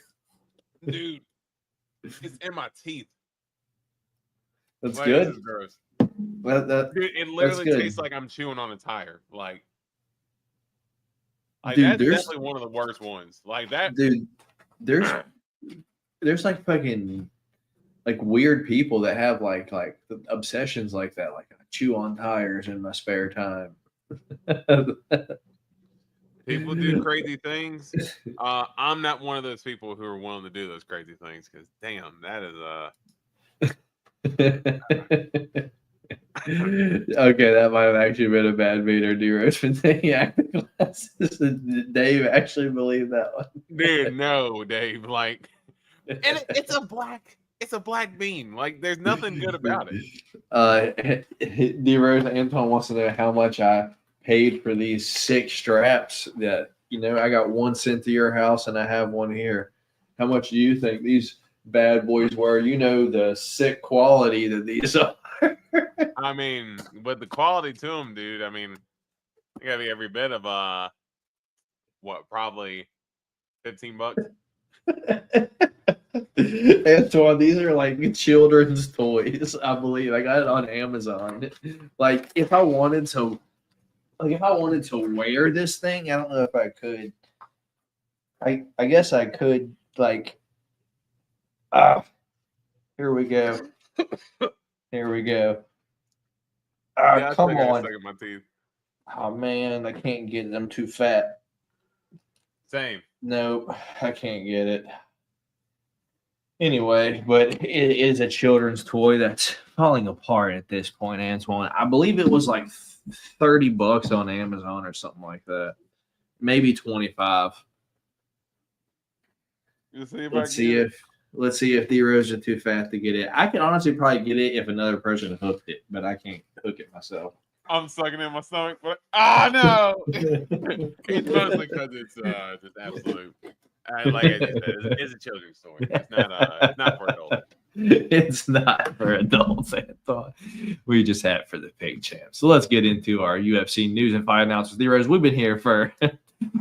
Dude, it's in my teeth. That's Like, good. this is gross. That, Dude, it literally good. tastes like I'm chewing on a tire. Like Dude, that's there's- definitely one of the worst ones. Like that. dude, there's like fucking like weird people that have like obsessions like that. Like I chew on tires in my spare time. People do crazy things. I'm not one of those people who are willing to do those crazy things because damn, that is Okay, that might have actually been a bad beater. D-Rose been taking acting classes. Dave actually believed that one. dude, no, Dave. Like, and it's a black it's a black bean. Like there's nothing good about it. D Rose Anton wants to know how much I paid for these 6 straps that I got one sent to your house and I have one here. How much do you think these bad boys were? The sick quality that these are. I mean, but the quality to them, dude. I mean, it gotta be every bit of probably $15. Antoine, these are like children's toys, I believe. I got it on Amazon. Like if I wanted to wear this thing, I don't know if I could. I guess I could here we go. Here we go. Yeah, Come on. Stuck in my teeth. Oh man, I can't get it. I'm too fat. Same. Nope, I can't get it. Anyway, but it is a children's toy that's falling apart at this point, Antoine. I believe it was like $30 on Amazon or something like that. Maybe 25. Let's see if the Rose are too fat to get it. I can honestly probably get it if another person hooked it, but I can't hook it myself. I'm sucking in my stomach, but no! It's mostly because it's just absolute. Like I just said, it's a children's toy. It's not for adults. It's not for adults, I thought. We just had it for the big champs. So let's get into our UFC news and fight announcements. D-Rose, we've been here for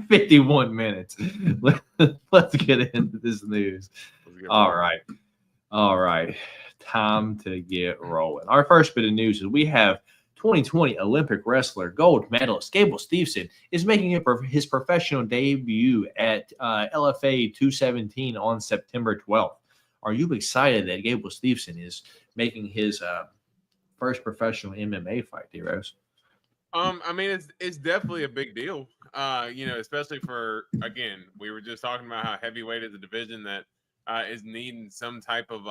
51 minutes. Let's get into this news. All right. Time to get rolling. Our first bit of news is we have 2020 Olympic wrestler, gold medalist Gable Steveson is making his professional debut at LFA 217 on September 12th. Are you excited that Gable Steveson is making his first professional MMA fight, D-Rose? I mean, it's definitely a big deal. Especially for, again, we were just talking about how heavyweight is a division that is needing some type of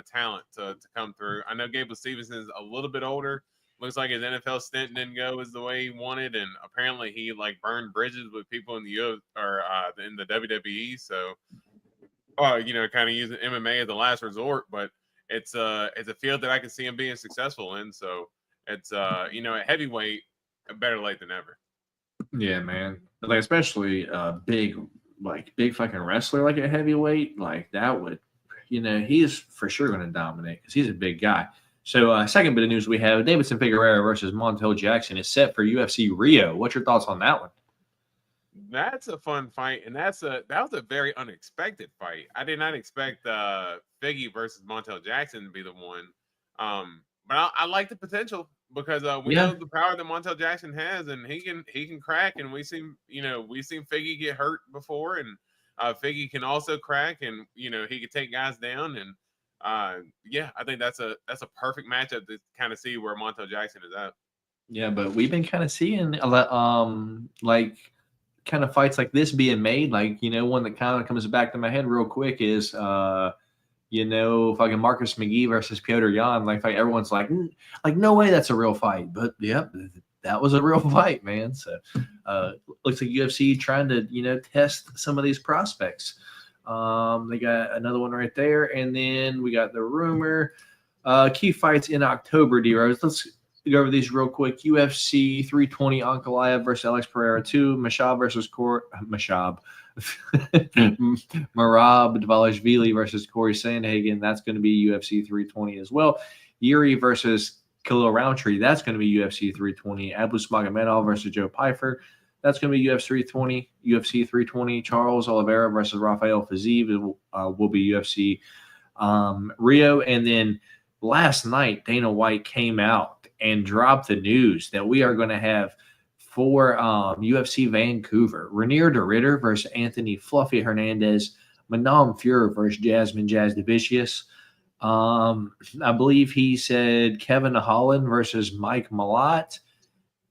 talent to come through. I know Gable Steveson is a little bit older. Looks like his NFL stint didn't go as the way he wanted, and apparently he burned bridges with people in the in the WWE. So, kind of using MMA as a last resort. But it's a field that I can see him being successful in. So it's at heavyweight, better late than ever. Yeah, man. Especially big fucking wrestler like a heavyweight, that would, he is for sure going to dominate because he's a big guy. So second bit of news we have, Davidson Figueroa versus Montel Jackson is set for UFC Rio. What's your thoughts on that one? That's a fun fight, and that was a very unexpected fight. I did not expect Figgy versus Montel Jackson to be the one. But I like the potential because we know the power that Montel Jackson has, and he can crack. And we've seen Figgy get hurt before, and Figgy can also crack, and he can take guys down. And I think that's a perfect matchup to kind of see where Montel Jackson is at. Yeah, but we've been kind of seeing kind of fights like this being made. One that kind of comes back to my head real quick is fucking Marcus McGee versus Piotr Jan. Everyone's like, no way that's a real fight. But yep, that was a real fight, man. So looks like UFC trying to, test some of these prospects. They got another one right there. And then we got the rumor. Key fights in October, D-Rose. Let's go over these real quick. UFC 320 Ankalaev versus Alex Pereira 2. Merab Dvalishvili versus Corey Sandhagen. That's going to be UFC 320 as well. Yuri versus Khalil Roundtree. That's going to be UFC 320. Abu Smagomedov versus Joe Pyfer. That's going to be UFC 320. UFC 320. Charles Oliveira versus Rafael Fiziev will be UFC Rio. And then last night, Dana White came out and dropped the news that we are going to have for UFC Vancouver, Renier de Ridder versus Anthony Fluffy Hernandez, Manam Fuhrer versus Jasmine Jasdavicius. I believe he said Kevin Holland versus Mike Malott,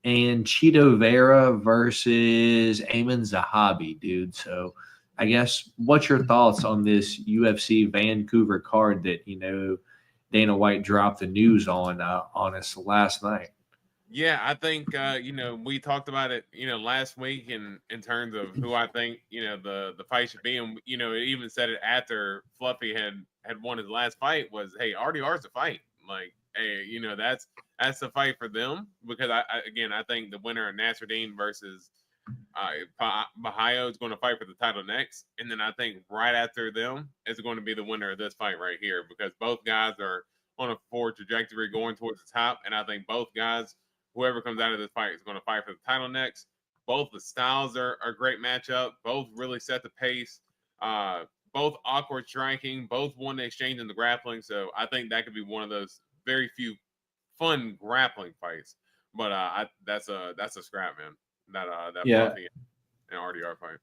and Chito Vera versus Ayman Zahabi, dude. So I guess what's your thoughts on this UFC Vancouver card that, Dana White dropped the news on us last night? Yeah, I think we talked about it, last week in terms of who I think, the fight should be. And it even said it after Fluffy had won his last fight was, hey, RDR's a fight. Like, hey, that's the fight for them because I think the winner of Nasruddin versus Bahayo is going to fight for the title next. And then I think right after them is going to be the winner of this fight right here because both guys are on a forward trajectory going towards the top. And I think both guys, whoever comes out of this fight, is going to fight for the title next. Both the styles are a great matchup. Both really set the pace. Both awkward striking. Both won the exchange in the grappling. So I think that could be one of those very few fun grappling fights. But that's a scrap, man. That Yeah. Fluffy and RDR fight.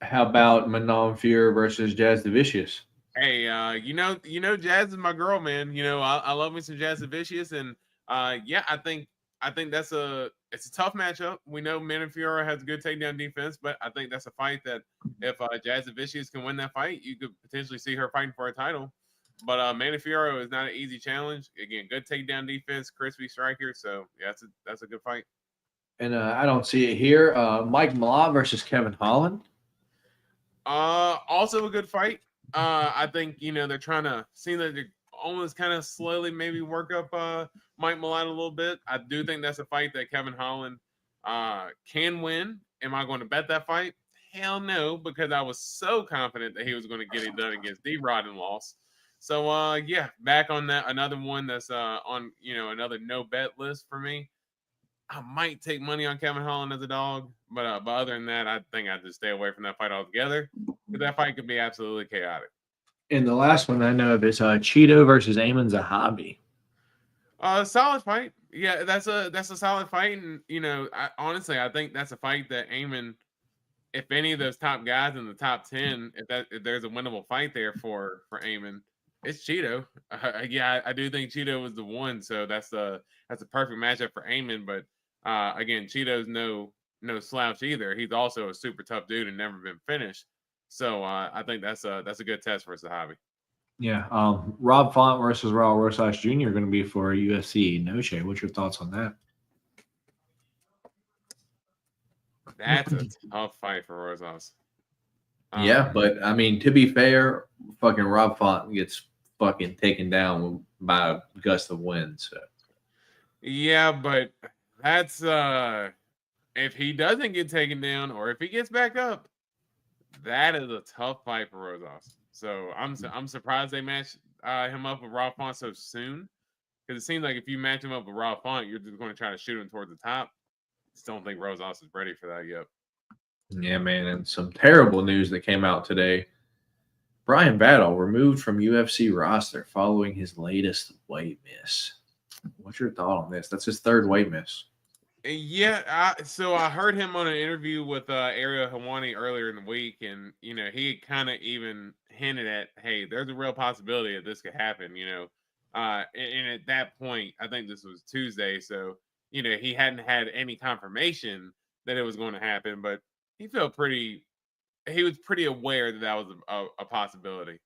How about Manon Fuhrer versus Jazz DeVicious? Hey, Jazz is my girl, man. I love me some Jazz DeVicious, and yeah, I think it's a tough matchup. We know Manon Fuhrer has a good takedown defense, but I think that's a fight that if Jazz DeVicious can win that fight, you could potentially see her fighting for a title. But Manon Fuhrer is not an easy challenge. Again, good takedown defense, crispy striker. So yeah, that's a good fight. And I don't see it here. Mike Malott versus Kevin Holland. Also a good fight. I think they're trying to seem that they're almost kind of slowly maybe work up Mike Malott a little bit. I do think that's a fight that Kevin Holland can win. Am I going to bet that fight? Hell no, because I was so confident that he was going to get it done against D-Rod and lost. So yeah, back on that, another one that's on another no bet list for me. I might take money on Kevin Holland as a dog, but other than that, I think I'd just stay away from that fight altogether. Because that fight could be absolutely chaotic. And the last one I know of is Cheeto versus Eamon Zahabi. Solid fight. Yeah, that's a solid fight, and honestly, I think that's a fight that Eamon, if any of those top guys in the top 10, if there's a winnable fight there for Eamon, it's Cheeto. Yeah, I do think Cheeto was the one, so that's a perfect matchup for Eamon. But again, Cheeto's no slouch either. He's also a super tough dude and never been finished. So I think that's a good test for Zahabi. Yeah. Rob Font versus Raul Rosas Jr. are going to be for UFC Noche. What's your thoughts on that? That's a tough fight for Rosas. Yeah, but I mean, to be fair, fucking Rob Font gets fucking taken down by a gust of wind. So yeah, but that's if he doesn't get taken down or if he gets back up, that is a tough fight for Rosas. So I'm surprised they matched him up with Rob Font so soon, because it seems like if you match him up with Rob Font, you're just going to try to shoot him towards the top. Just don't think Rosas is ready for that yet. Yeah, man, and some terrible news that came out today. Brian Battle removed from UFC roster following his latest weight miss. What's your thought on this? That's his third weight miss. Yeah, so I heard him on an interview with Ariel Helwani earlier in the week, and he kind of even hinted at, hey, there's a real possibility that this could happen. And at that point, I think this was Tuesday, so he hadn't had any confirmation that it was going to happen, but he was pretty aware that was a possibility.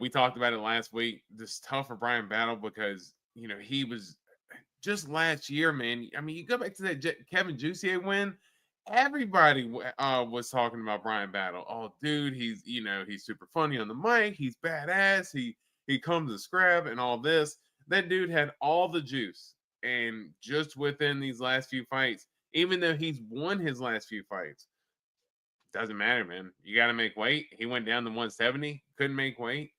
We talked about it last week. It's tough for Brian Battle because he was just last year, man. I mean, you go back to that Kevin Jussier win. Everybody was talking about Brian Battle. Oh, dude, he's super funny on the mic. He's badass. He comes to scrap and all this. That dude had all the juice, and just within these last few fights, even though he's won his last few fights, doesn't matter, man. You got to make weight. He went down to 170, couldn't make weight.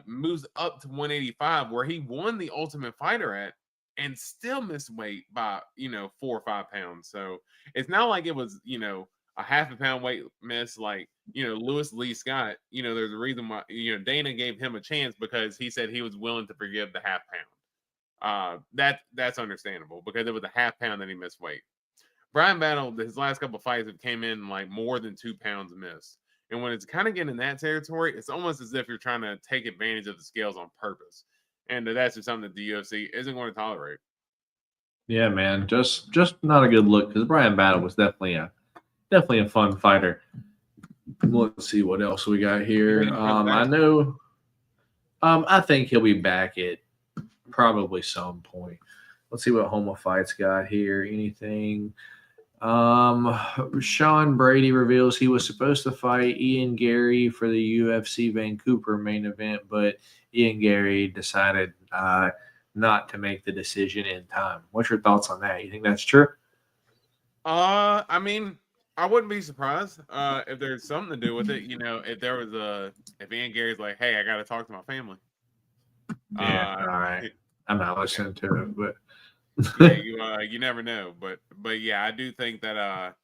Moves up to 185, where he won the Ultimate Fighter at, and still missed weight by 4 or 5 pounds. So it's not like it was a half a pound weight miss like Lewis Lee Scott. There's a reason why Dana gave him a chance, because he said he was willing to forgive the half pound. That's understandable, because it was a half pound that he missed weight. Brian Battle, his last couple of fights have came in like more than 2 pounds missed. And when it's kind of getting in that territory, it's almost as if you're trying to take advantage of the scales on purpose. And that's just something that the UFC isn't going to tolerate. Yeah, man, just not a good look, because Brian Battle was definitely a fun fighter. Let's see what else we got here. I know. I think he'll be back at probably some point. Let's see what Homa Fights got here. Anything? Sean Brady reveals he was supposed to fight Ian Gary for the UFC Vancouver main event, but Ian Gary decided not to make the decision in time. What's your thoughts on that? You think that's true? I mean, I wouldn't be surprised if there's something to do with it. You know, if Ian Gary's like, hey, I got to talk to my family. Yeah, all right. I'm not listening to it, but yeah, you never know. But yeah, I do think that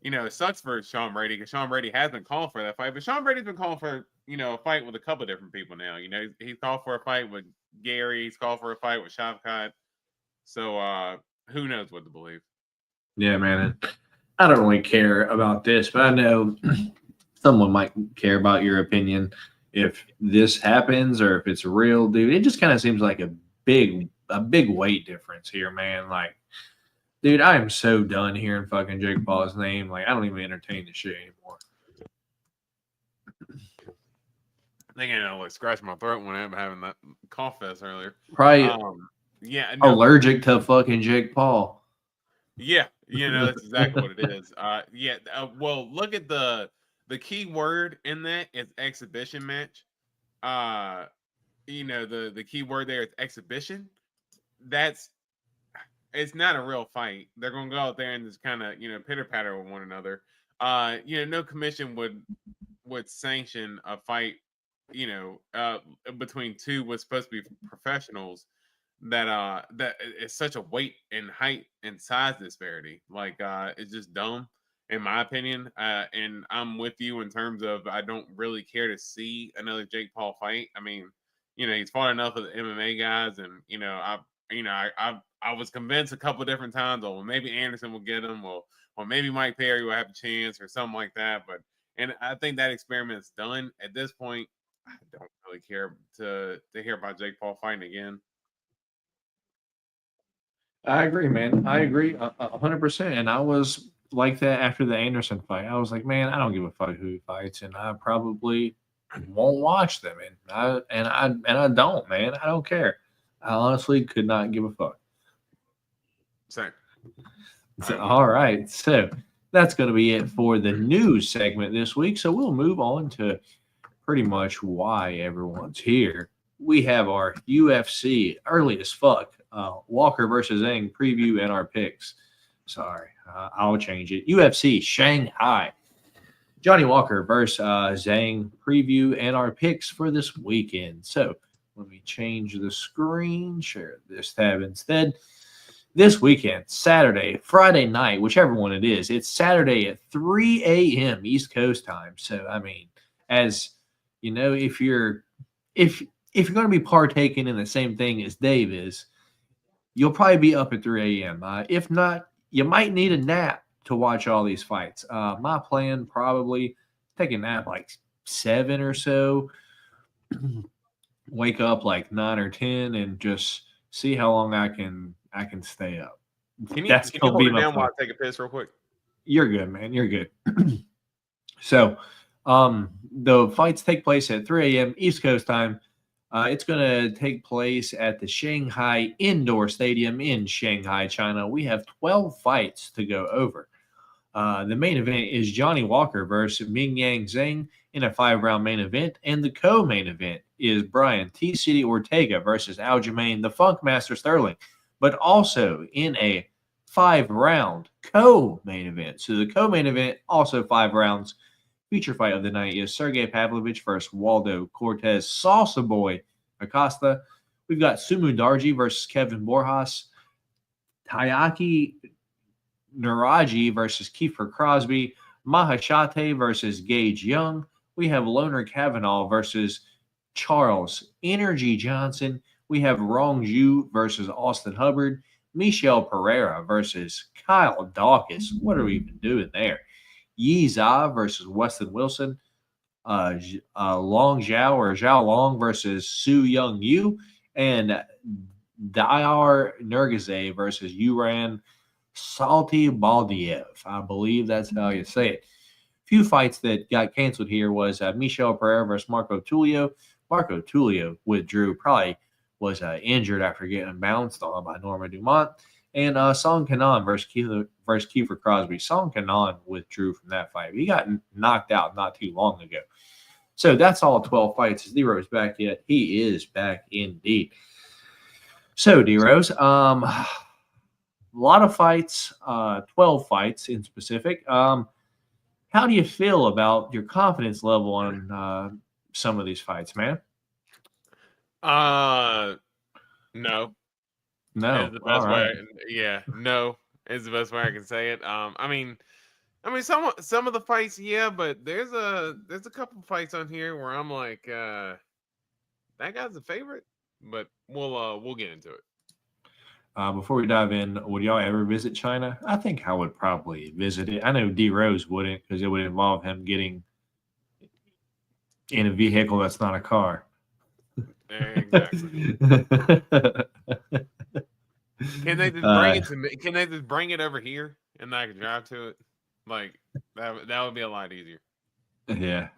you know, it sucks for Sean Brady because Sean Brady has been calling for that fight, but Sean Brady's been calling for, you know, a fight with a couple of different people now. You know, he's called for a fight with Gary, he's called for a fight with Shavkat. So who knows what to believe. yeah, man. I don't really care about this, but I know someone might care about your opinion if this happens or if it's real, dude. It just kind of seems like a big weight difference here, man. Like, dude, I am so done hearing fucking Jake Paul's name. Like, I don't even entertain this shit anymore. I think I like scratch my throat when I'm having that cough fest earlier. Probably yeah, no, allergic to fucking Jake Paul. Yeah, you know, that's exactly what it is. Well, look at the key word in that is exhibition match. You know, the key word there is exhibition. It's not a real fight. They're gonna go out there and just kind of, you know, pitter patter with one another. You know, no commission would sanction a fight, you know, between two what's supposed to be professionals that is such a weight and height and size disparity. Like it's just dumb in my opinion. And I'm with you in terms of I don't really care to see another Jake Paul fight. I mean, you know, he's fought enough of the MMA guys, and you know, I was convinced a couple different times, well, maybe Anderson will get him, or maybe Mike Perry will have a chance, or something like that. And I think that experiment's done at this point. I don't really care to hear about Jake Paul fighting again. I agree, man. I agree 100%. And I was like that after the Anderson fight. I was like, man, I don't give a fuck who he fights, and I probably won't watch them. And I don't, man. I don't care. I honestly could not give a fuck. Same. So, all right. So that's going to be it for the news segment this week. So we'll move on to pretty much why everyone's here. We have our UFC early as fuck Walker versus Zhang preview and our picks. Sorry, I'll change it. UFC Shanghai. Johnny Walker versus Zhang preview and our picks for this weekend. So let me change the screen, share this tab instead. This weekend, Saturday, Friday night, whichever one it is, it's Saturday at 3 a.m. East Coast time. So, I mean, as you know, if you're going to be partaking in the same thing as Dave is, you'll probably be up at 3 a.m. If not, you might need a nap to watch all these fights. My plan, probably take a nap like 7 or so, wake up like 9 or 10, and just see how long I can stay up. Can you hold it down while I take a piss real quick? You're good, man. You're good. So, the fights take place at 3 a.m. East Coast time. It's going to take place at the Shanghai Indoor Stadium in Shanghai, China. We have 12 fights to go over. The main event is Johnny Walker versus Mingyang Zhang in a 5-round main event, and the co-main event is Brian T. City Ortega versus Aljamain the Funkmaster Sterling, but also in a 5-round co-main event. So the co-main event, also 5 rounds. Feature fight of the night is Sergey Pavlovich versus Waldo Cortez Salsa Boy Acosta. We've got Sumu Darji versus Kevin Borjas. Tayaki Naraji versus Kiefer Crosby. Mahashate versus Gage Young. We have Loner Kavanaugh versus Charles Energy Johnson. We have Rong Zhu versus Austin Hubbard. Michelle Pereira versus Kyle Dawkins. What are we even doing there? Yi Zha versus Weston Wilson. Long Zhao or Zhao Long versus Su Young Yu. And Dayar Nurgaze versus Uran Salty Baldiev. I believe that's how you say it. Few fights that got canceled here was Michelle Pereira versus Marco Tulio. Marco Tulio withdrew probably was injured after getting bounced on by Norma Dumont. And Song Kanan versus Kiefer Crosby. Song Kanan withdrew from that fight. He got knocked out not too long ago. So that's all 12 fights. Is D-Rose back yet? He is back indeed. So, D-Rose, a lot of fights, 12 fights in specific. How do you feel about your confidence level on some of these fights, man? No. No. Is the best All right. way. No is the best way I can say it. I mean, some of the fights, yeah, but there's a couple fights on here where I'm like, that guy's a favorite, but we'll get into it. Before we dive in, would y'all ever visit China? I think I would probably visit it. I know D Rose wouldn't, because it would involve him getting in a vehicle that's not a car. Exactly. Can they just bring it to me? Can they just bring it over here and I can drive to it? Like that would be a lot easier. Yeah.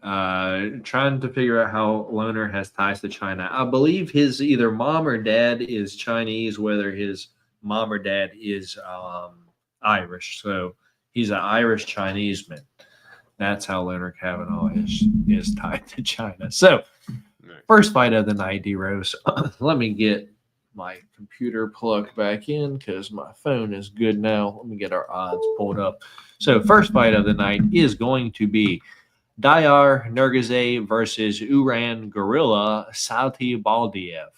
Trying to figure out how Loner has ties to China. I believe his either mom or dad is Chinese, whether his mom or dad is Irish. So he's an Irish Chinese man. That's how Leonard Kavanaugh is tied to China. So first fight of the night, D-Rose. Let me get my computer plugged back in because my phone is good now. Let me get our odds pulled up. So first fight of the night is going to be Dayar Nurgaze versus Uran Gorilla Salty Baldiev.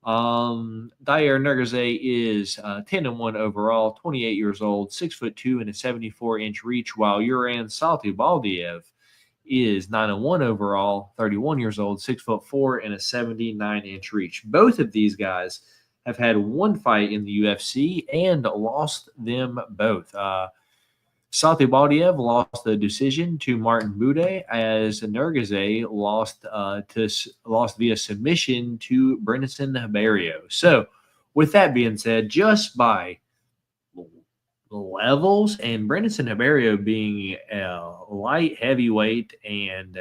Dayar Nurgaze is 10-1 overall, 28 years old, 6'2" and a 74-inch reach, while Uran Salty Baldiev is 9-1 overall, 31 years old, 6'4" and a 79-inch reach. Both of these guys have had one fight in the UFC and lost them both. Salty Baldiev lost the decision to Martin Bude, as Nurgaze lost via submission to Brenison Barrio. So, with that being said, just by levels and Brenison Barrio being a light heavyweight and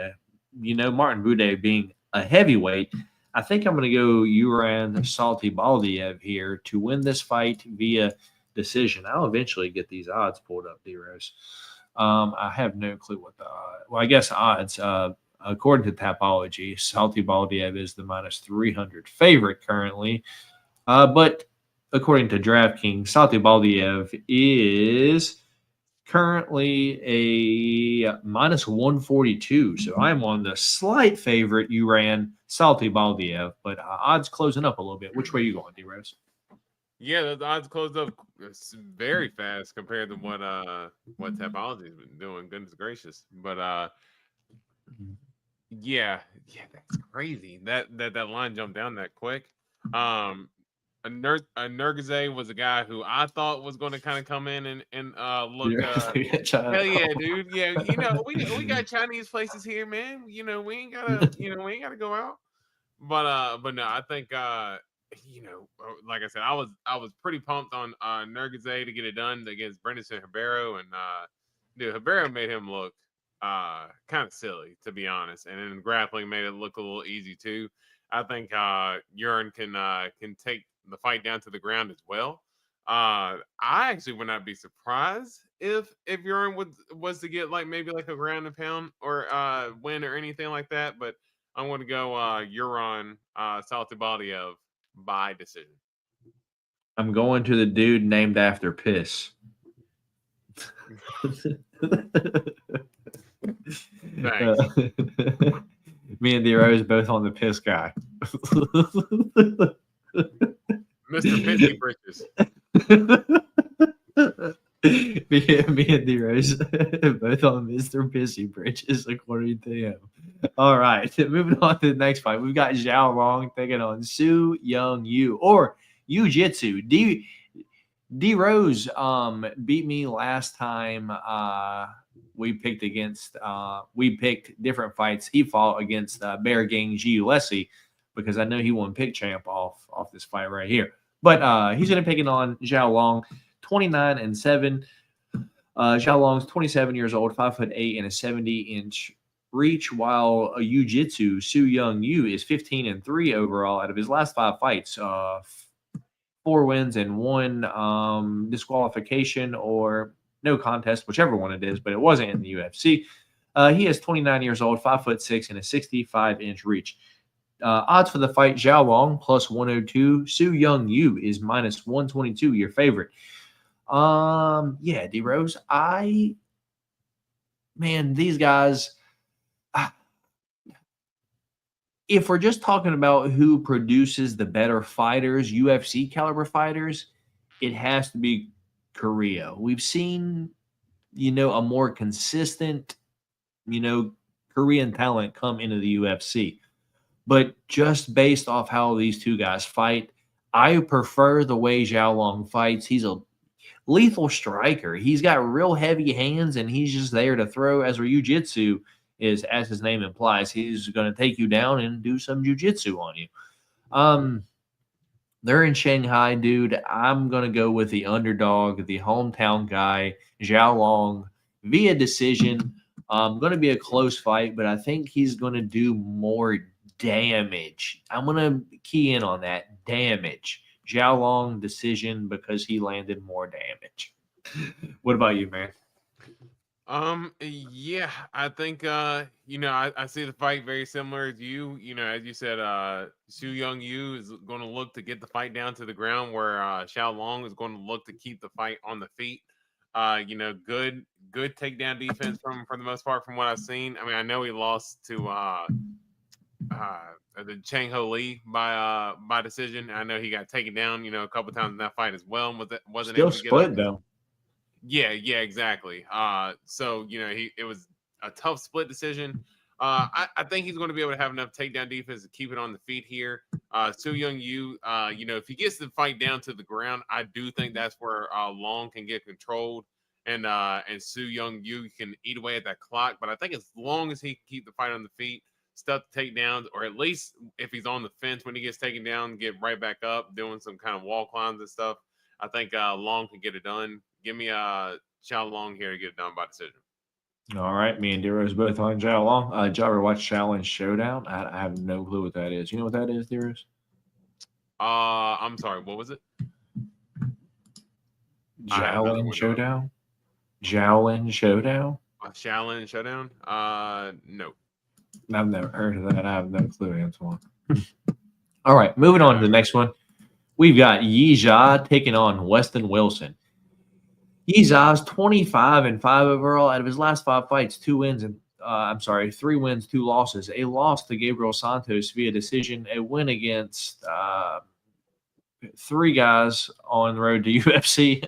Martin Bude being a heavyweight, I think I'm going to go Uran Salty Baldiev here to win this fight via decision. I'll eventually get these odds pulled up, D-Rose. I have no clue what the I guess odds. According to Tapology, Salty Baldiev is the -300 favorite currently. But according to DraftKings, Salty Baldiev is currently a -142. So I'm on the slight favorite Uran Salty Baldiev, but odds closing up a little bit. Which way are you going, D-Rose? Yeah, the odds closed up very fast compared to what Tapology's been doing. Goodness gracious. But yeah, that's crazy. That line jumped down that quick. Nurgaze was a guy who I thought was going to kind of come in and look. Hell yeah, dude. Yeah, we got Chinese places here, man. We ain't gotta go out. But no, I think like I said, I was pretty pumped on Nurgaze to get it done against Brenison Ribeiro, and dude, Ribeiro made him look kind of silly, to be honest, and then grappling made it look a little easy too. I think Uran can take the fight down to the ground as well. I actually would not be surprised if Uran was to get maybe a ground and pound or win or anything like that, but I'm going to go Uran Salty Baldiev by decision. I'm going to the dude named after piss. Thanks. Me and D-Rose both on the piss guy. Mr. Pissy Britches. Me and D-Rose both on Mr. Pissy Britches, according to him. All right, moving on to the next fight. We've got Zhao Long taking on Su Young Yu, or Jiu-Jitsu. D-Rose beat me last time. We picked different fights. He fought against Bear Gang Giulesi because I know he won pick champ off this fight right here. But he's going to be taking on Zhao Long, 29-7. Zhao Long's 27 years old, 5'8" and a 70-inch reach, while a jiu-jitsu Su Young Yu is 15-3 overall out of his last 5 fights. 4 wins and 1 disqualification or no contest, whichever one it is, but it wasn't in the UFC. He is 29 years old, 5'6", and a 65-inch reach. Odds for the fight: Zhao Long plus 102. Su Young Yu is minus 122. Your favorite. Yeah, D Rose. These guys. If we're just talking about who produces the better fighters, UFC caliber fighters, it has to be Korea. We've seen, a more consistent, Korean talent come into the UFC. But just based off how these two guys fight, I prefer the way Zhao Long fights. He's a lethal striker. He's got real heavy hands, and he's just there to throw. As for jiu-jitsu is, as his name implies, he's going to take you down and do some jiu-jitsu on you. They're in Shanghai, dude. I'm going to go with the underdog, the hometown guy, Zhao Long, via decision. Going to be a close fight, but I think he's going to do more damage. I'm going to key in on that damage. Zhao Long decision because he landed more damage. What about you, man? Yeah, I think I see the fight very similar as you. As you said, Su Young Yu is going to look to get the fight down to the ground, where Zhao Long is going to look to keep the fight on the feet. Good takedown defense from for the most part from what I've seen. I mean, I know he lost to the Chang Ho Lee by decision. I know he got taken down, a couple times in that fight as well, and wasn't Still able to get split up. though. Yeah, it was a tough split decision. I think he's going to be able to have enough takedown defense to keep it on the feet here. Su Young Yu, if he gets the fight down to the ground, I do think that's where Long can get controlled, and Su Young Yu can eat away at that clock. But I think as long as he can keep the fight on the feet, stuff the takedowns, or at least if he's on the fence when he gets taken down, get right back up, doing some kind of wall climbs and stuff, I think Long can get it done. Give me Zhao Long here to get it done by decision. All right, me and D-Rose both on Zhao Long. Did you ever watch Challenge Showdown? I have no clue what that is. You know what that is, D-Rose? I'm sorry, what was it? Shaolin Showdown? Shaolin Showdown? Shaolin Showdown? No. I've never heard of that. I have no clue, Antoine. All right, moving on to the next one. We've got Yi Jia taking on Weston Wilson. Yi Jia's 25-5 overall out of his last 5 fights, 3 wins, 2 losses. A loss to Gabriel Santos via decision, a win against 3 guys on the road to UFC,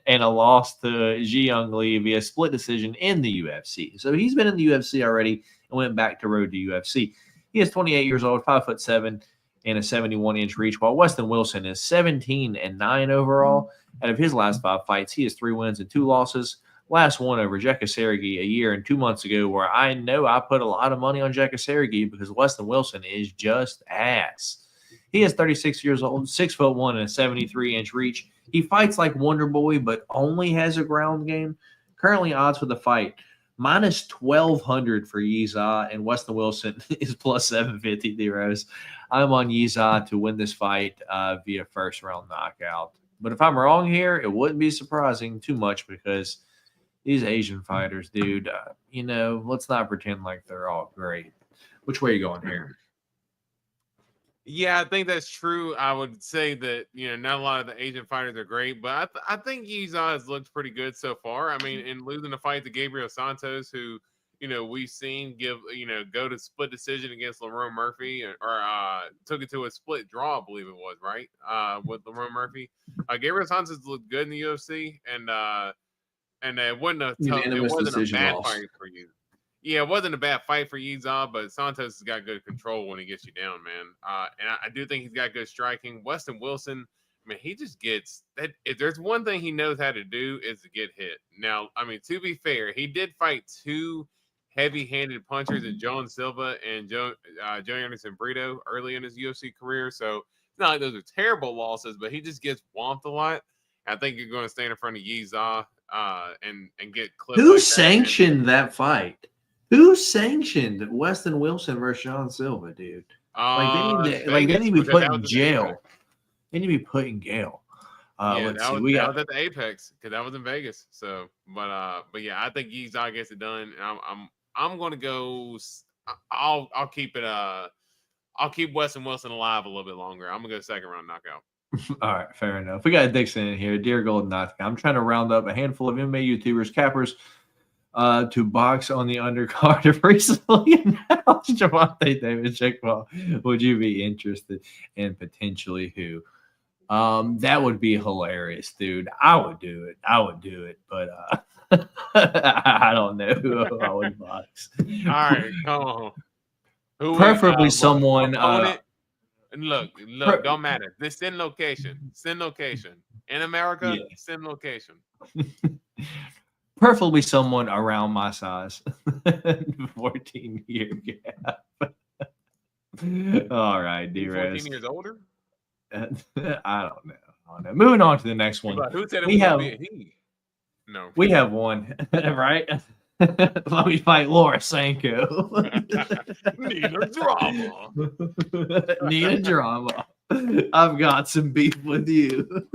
and a loss to Ji Young Lee via split decision in the UFC. So he's been in the UFC already and went back to road to UFC. He is 28 years old, 5'7", and a 71-inch reach, while Weston Wilson is 17-9 overall. Out of his last 5 fights, he has 3 wins and 2 losses. Last one over Jekka Sergi a year and 2 months ago, where I know I put a lot of money on Jekka Sergi because Weston Wilson is just ass. He is 36 years old, 6'1", and a 73-inch reach. He fights like Wonder Boy, but only has a ground game. Currently, odds for the fight: minus 1,200 for Yi Jia, and Weston Wilson is plus 750. D-Rose. I'm on Yi Jia to win this fight via first-round knockout. But if I'm wrong here, it wouldn't be surprising too much because these Asian fighters, dude, let's not pretend like they're all great. Which way are you going here? Yeah, I think that's true. I would say that, not a lot of the Asian fighters are great, but I think Yi Jia has looked pretty good so far. I mean, in losing the fight to Gabriel Santos, who, we've seen go to split decision against Lerone Murphy, or took it to a split draw, I believe it was, right? With Lerone Murphy. Gabriel Santos looked good in the UFC, and it wasn't a bad fight for you. Yeah, it wasn't a bad fight for Yi Jia, but Santos has got good control when he gets you down, man. And I do think he's got good striking. Weston Wilson, he just gets that. If there's one thing he knows how to do, is to get hit. Now, to be fair, he did fight 2 heavy-handed punchers in Joan Silva and Joe Anderson Brito early in his UFC career. So it's not like those are terrible losses, but he just gets whomped a lot. I think you're going to stand in front of Yi Jia and get clipped. Who sanctioned that fight? Who sanctioned Weston Wilson versus Sean Silva, dude? They need to be put in jail. They need to be put in jail. Let's see. That was at the Apex because that was in Vegas. So, but yeah, I think Zhang gets it done. And I'm going to go. I'll keep it. I'll keep Weston Wilson alive a little bit longer. I'm gonna go second round knockout. All right, fair enough. We got Dixon in here, dear Golden Octagon. I'm trying to round up a handful of MMA YouTubers, cappers, to box on the undercard of recently announced Javante Davis. Would you be interested in potentially who? That would be hilarious, dude. I would do it, but I don't know who I would box. All right, come on. Preferably someone. Look, don't matter. This send location in America. Yeah. Send location. Preferably someone around my size. 14-year gap. All right, D-Rez. 14 years older? I don't know. Moving on to the next one. Who said it was going to be a he? No. We have one, right? Let me fight Laura Sanko. Need a drama. Need a drama. I've got some beef with you.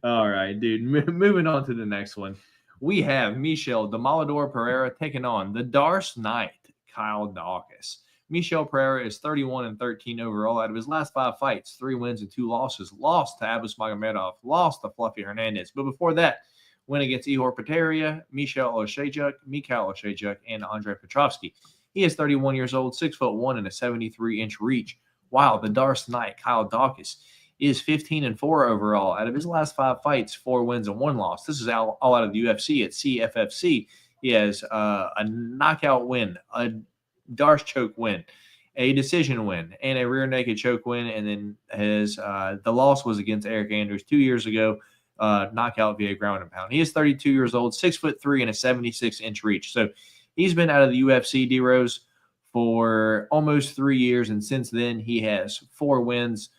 All right, dude. Moving on to the next one. We have Michel Demolador Pereira taking on the Darce Knight, Kyle Dawkins. Michel Pereira is 31-13 overall out of his last 5 fights, 3 wins and 2 losses. Lost to Abus Magomedov, lost to Fluffy Hernandez. But before that, win against Ihor Peteria, Mikhail Oshaychuk, and Andre Petrovsky. He is 31 years old, 6'1" and a 73-inch reach. While the Darce Knight, Kyle Dawkins, is 15-4 overall. Out of his last 5 fights, 4 wins and 1 loss. This is all out of the UFC at CFFC. He has a knockout win, a Darce choke win, a decision win, and a rear naked choke win. And then the loss was against Eric Andrews 2 years ago. Knockout via ground and pound. He is 32 years old, 6'3" and a 76-inch reach. So he's been out of the UFC, D-Rose, for almost 3 years. And since then, he has 4 wins,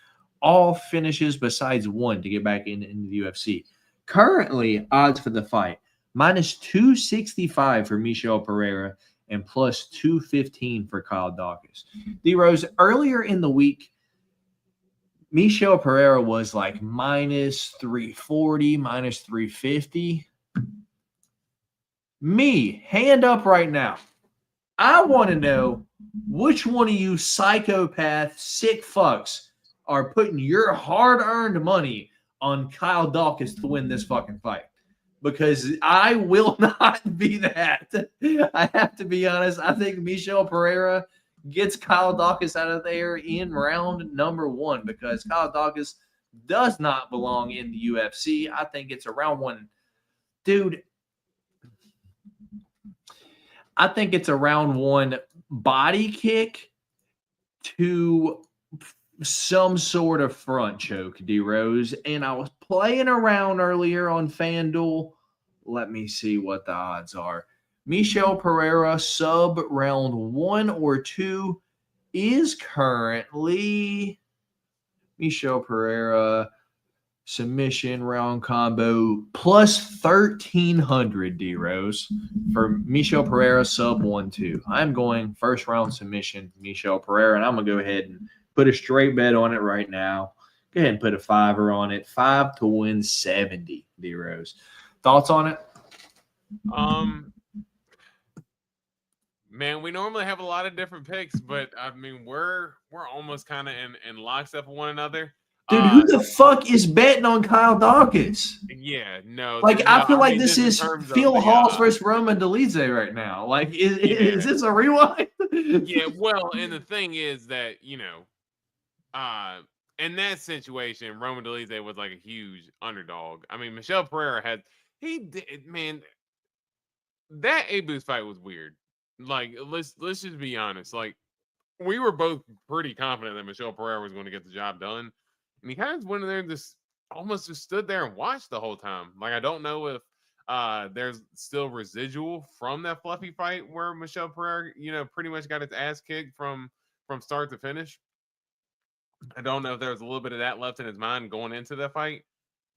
all finishes besides 1 to get back into the UFC. Currently, odds for the fight, -265 for Michel Pereira and +215 for Kyle Dawkins. D-Rose, earlier in the week, Michel Pereira was like -340, -350. Me, hand up right now. I want to know which one of you psychopath, sick fucks are putting your hard-earned money on Kyle Dawkins to win this fucking fight. Because I will not be that. I have to be honest. I think Michel Pereira gets Kyle Dawkins out of there in round number 1 because Kyle Dawkins does not belong in the UFC. I think it's a round 1. Dude, I think it's a round 1 body kick to some sort of front choke, D-Rose. And I was playing around earlier on FanDuel. Let me see what the odds are. Michel Pereira sub round 1 or 2 is currently Michel Pereira submission round combo plus 1,300 D-Rose for Michel Pereira sub 1-2. I'm going first round submission Michel Pereira, and I'm going to go ahead and put a straight bet on it right now. Go ahead and put a $5 on it. 5 to win 70 D-Rose. Thoughts on it? Man, we normally have a lot of different picks, but I mean, we're almost kind of in lockstep with one another. Dude, who the fuck is betting on Kyle Dawkins? Yeah, no. I feel like this is Phil Hawes versus Roman Dolidze right now. Like, is this a rewind? Yeah, well, and the thing is that, in that situation, Roman Dolidze was like a huge underdog. I mean, Michel Pereira that Abus fight was weird. Like, let's just be honest. Like, we were both pretty confident that Michel Pereira was going to get the job done. And he kind of went in there and almost just stood there and watched the whole time. Like, I don't know if there's still residual from that fluffy fight where Michel Pereira, pretty much got his ass kicked from start to finish. I don't know if there was a little bit of that left in his mind going into that fight.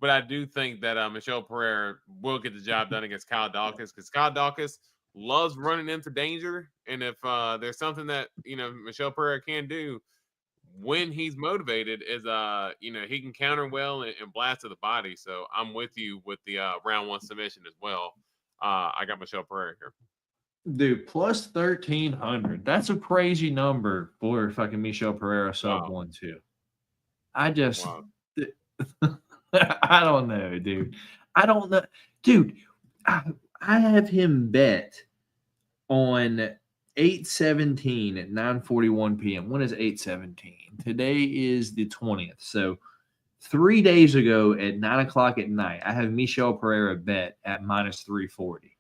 But I do think that Michel Pereira will get the job done against Kyle Dawkins because Kyle Dawkins loves running into danger, and if there's something that Michel Pereira can do when he's motivated is he can counter well and blast to the body. So I'm with you with the round 1 submission as well. I got Michel Pereira here. Dude, plus 1,300. That's a crazy number for fucking Michel Pereira sub Wow. 1-2. I just, Wow. I don't know, dude. I don't know. Dude, I have him bet on 8/17 at 9:41 p.m. When is 8/17? Today is the 20th. So 3 days ago at 9 o'clock at night, I have Michel Pereira bet at minus 340.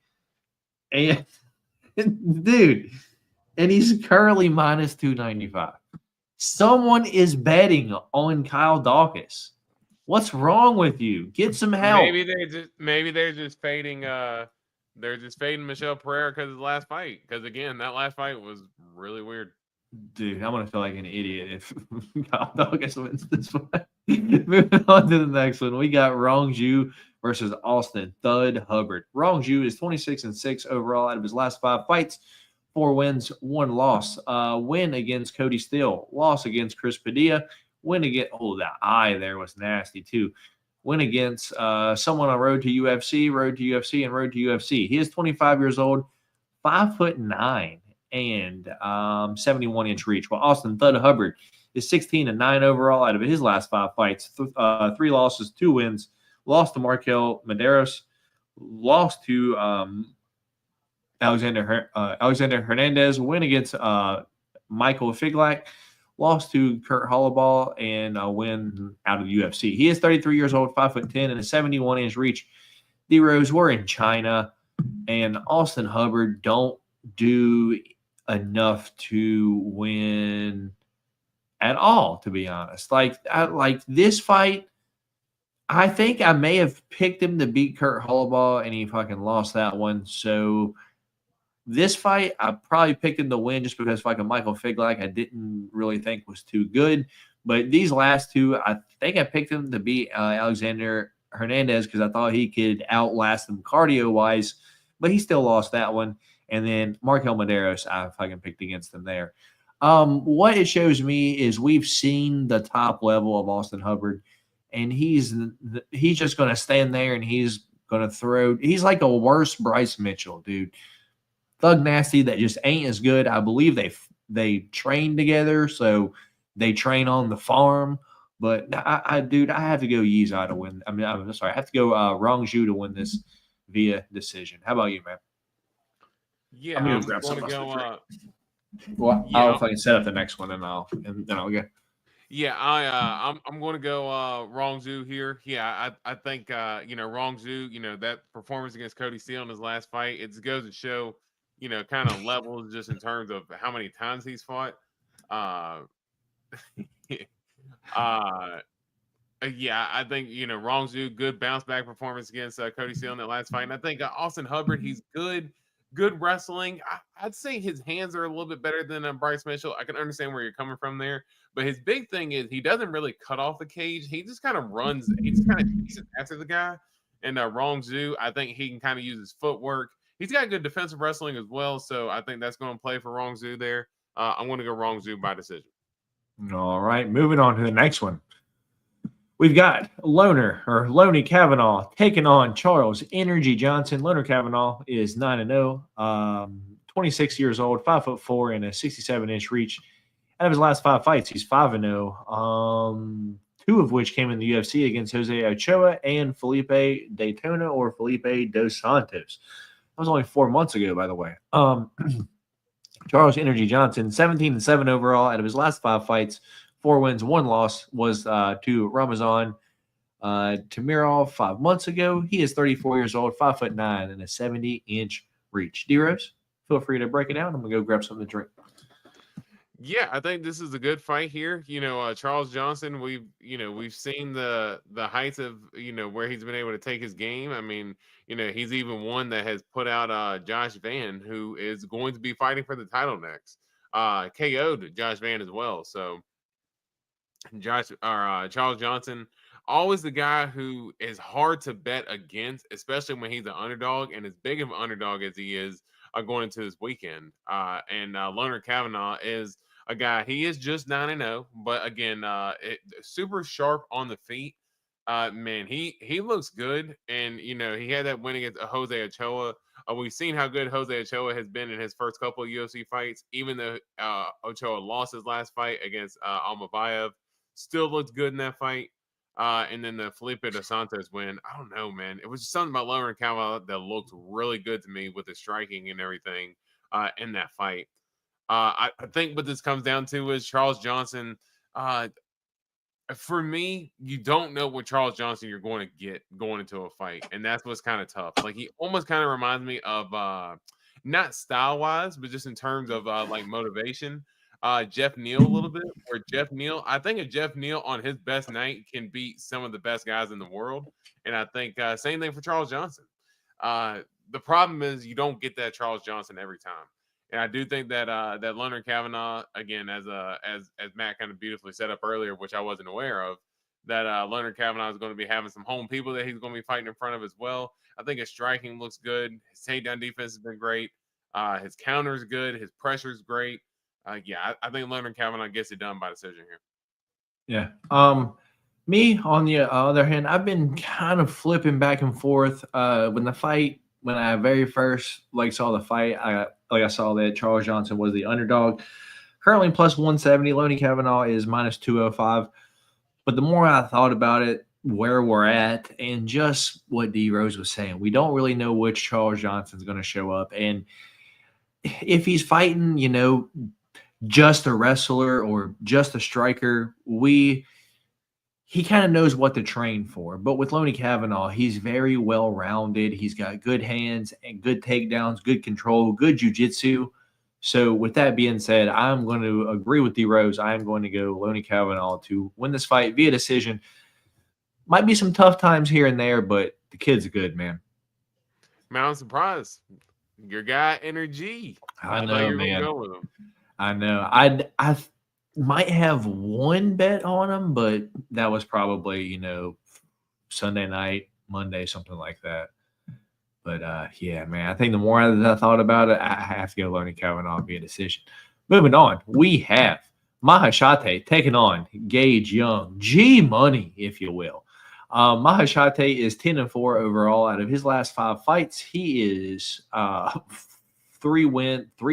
And dude, and he's currently minus 295. Someone is betting on Kyle Dawkins. What's wrong with you? Get some help. Maybe they're just fading Michel Pereira because of the last fight. Because again, that last fight was really weird. Dude, I'm gonna feel like an idiot if Kyle Dawkins wins this fight. Moving on to the next one, we got Rong Zhu versus Austin Thud Hubbard. Rong Zhu is 26-6 overall out of his last 5 fights. 4 wins, 1 loss. Win against Cody Steele. Loss against Chris Padilla. Win against, that eye there was nasty too. Win against someone on road to UFC, and road to UFC. He is 25 years old, 5'9", and 71-inch reach. While Austin Thud Hubbard is 16-9 overall out of his last 5 fights. 3 losses, 2 wins. Lost to Markel Medeiros. Lost to Alexander Hernandez. Win against Michael Figlak. Lost to Kurt Holloway and a win out of the UFC. He is 33 years old, 5'10", and a 71-inch reach. D-Rose, we're in China, and Austin Hubbard don't do enough to win at all, to be honest. Like this fight, I think I may have picked him to beat Kurt Holloway, and he fucking lost that one. So this fight, I probably picked him to win just because fucking Michael Figlak I didn't really think was too good. But these last 2, I think I picked him to beat Alexander Hernandez because I thought he could outlast him cardio-wise. But he still lost that one. And then Markel Medeiros, I fucking picked against him there. What it shows me is we've seen the top level of Austin Hubbard. And he's just going to stand there and he's going to throw. He's like a worse Bryce Mitchell, dude. Thug Nasty that just ain't as good. I believe they train together, so they train on the farm. But I have to go Yizai to win. I mean, I'm sorry, I have to go Rong Zhu to win this via decision. How about you, man? Yeah, I'm gonna grab something. I'll fucking set up the next one, and then I'll go. Yeah, I'm going to go Rong Zhu here. Yeah, I think Rong Zhu, that performance against Cody Steele in his last fight, it goes to show, kind of levels just in terms of how many times he's fought. Yeah, I think Rong Zhu, good bounce back performance against Cody Steele in that last fight, and I think Austin Hubbard, he's good wrestling. I'd say his hands are a little bit better than Bryce Mitchell. I can understand where you're coming from there, but his big thing is he doesn't really cut off the cage. He just kind of runs. He just kind of chases after the guy. And Rong Zhu, I think he can kind of use his footwork. He's got good defensive wrestling as well, so I think that's going to play for Rong Zhu there. I'm going to go Rong Zhu by decision. All right, moving on to the next one. We've got Loney Kavanaugh taking on Charles Energy Johnson. Loner Kavanaugh is 9-0, 26 years old, 5'4", and a 67-inch reach. Out of his last 5 fights, he's 5-0. 2 of which came in the UFC against Jose Ochoa and Felipe Daytona or Felipe Dos Santos. That was only 4 months ago, by the way. Charles Energy Johnson, 17-7 overall out of his last 5 fights. 4 wins, 1 loss was to Ramazan Tamirov 5 months ago. He is 34 years old, 5'9", and a 70-inch reach. D-Rose, feel free to break it down. I'm going to go grab something to drink. Yeah, I think this is a good fight here. Charles Johnson, we've seen the heights of, where he's been able to take his game. I mean, he's even one that has put out Josh Van, who is going to be fighting for the title next. KO'd Josh Van as well. So Charles Johnson, always the guy who is hard to bet against, especially when he's an underdog. And as big of an underdog as he is, going into this weekend. And Leonard Kavanaugh is a guy. He is just 9-0, but again, super sharp on the feet. Man, he looks good, and he had that win against Jose Ochoa. We've seen how good Jose Ochoa has been in his first couple of UFC fights, even though Ochoa lost his last fight against Almabayev. Still looked good in that fight. And then the Felipe dos Santos win. I don't know, man. It was just something about Leonard Kavanaugh that looked really good to me with the striking and everything in that fight. I think what this comes down to is Charles Johnson. For me, you don't know what Charles Johnson you're going to get going into a fight, and that's what's kind of tough. Like, he almost kind of reminds me of not style wise, but just in terms of like motivation. Jeff Neal a little bit, or Jeff Neal. I think if Jeff Neal on his best night can beat some of the best guys in the world, and I think same thing for Charles Johnson. The problem is you don't get that Charles Johnson every time. And I do think that that Leonard Kavanaugh, again, as Matt kind of beautifully set up earlier, which I wasn't aware of, that Leonard Kavanaugh is going to be having some home people that he's going to be fighting in front of as well. I think his striking looks good. His takedown defense has been great. His counter is good. His pressure is great. I think Leonard Kavanaugh gets it done by decision here. Yeah. Me, on the other hand, I've been kind of flipping back and forth. When I very first saw the fight, I saw that Charles Johnson was the underdog. Currently plus 170. Leonard Kavanaugh is minus 205. But the more I thought about it, where we're at, and just what D Rose was saying, we don't really know which Charles Johnson's going to show up. And if he's fighting, just a wrestler or just a striker, he kind of knows what to train for. But with Leonard Kavanaugh, he's very well-rounded. He's got good hands and good takedowns, good control, good jiu-jitsu. So with that being said, I'm going to agree with D Rose. I'm going to go Leonard Kavanaugh to win this fight via decision. Might be some tough times here and there, but the kid's good, man. Man, I'm surprised. Your guy, Energy. I thought you know, were gonna man. go with him. I know. I might have one bet on him, but that was probably, Sunday night, Monday, something like that. But, yeah, man, I think the more I thought about it, I have to go Leonard Kavanaugh via decision. Moving on, we have Mahashate taking on Gage Young. G-Money, if you will. Mahashate is 10-4 overall. Out of his last 5 fights, he is 3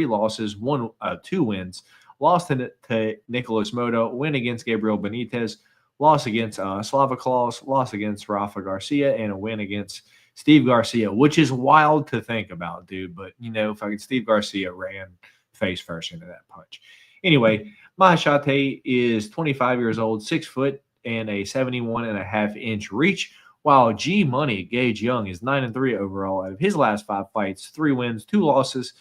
losses, 2 wins. Lost to Nicholas Moto, win against Gabriel Benitez, loss against Slava Klaus, loss against Rafa Garcia, and a win against Steve Garcia, which is wild to think about, dude. But, fucking Steve Garcia ran face first into that punch. Anyway, Mahashate is 25 years old, 6 foot, and a 71.5-inch reach, while G-Money, Gage Young, is 9-3 overall. Out of his last 5 fights, 3 wins, 2 losses.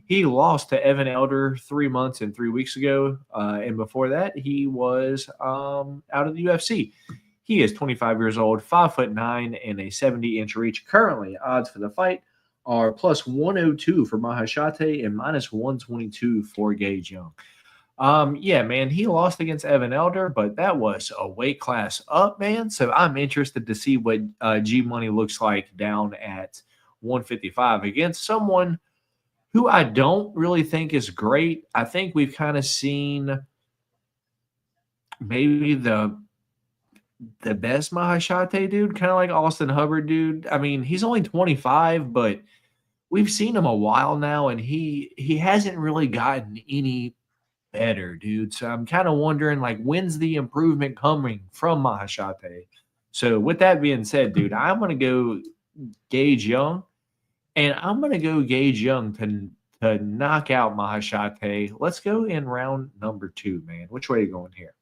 He lost to Evan Elder 3 months and 3 weeks ago. And before that, he was out of the UFC. He is 25 years old, 5'9", and a 70-inch reach. Currently, odds for the fight are plus 102 for Mahashate and minus 122 for Gage Young. Yeah, man, he lost against Evan Elder, but that was a weight class up, man. So I'm interested to see what G-Money looks like down at 155 against someone who I don't really think is great. I think we've kind of seen maybe the best Mahashate dude, kind of like Austin Hubbard dude. I mean, he's only 25, but we've seen him a while now, and he hasn't really gotten any better, dude. So I'm kind of wondering, when's the improvement coming from Mahashate? So with that being said, dude, I'm going to go Gage Young. And I'm going to go Gage Young to knock out Mahashate. Let's go in round number 2, man. Which way are you going here?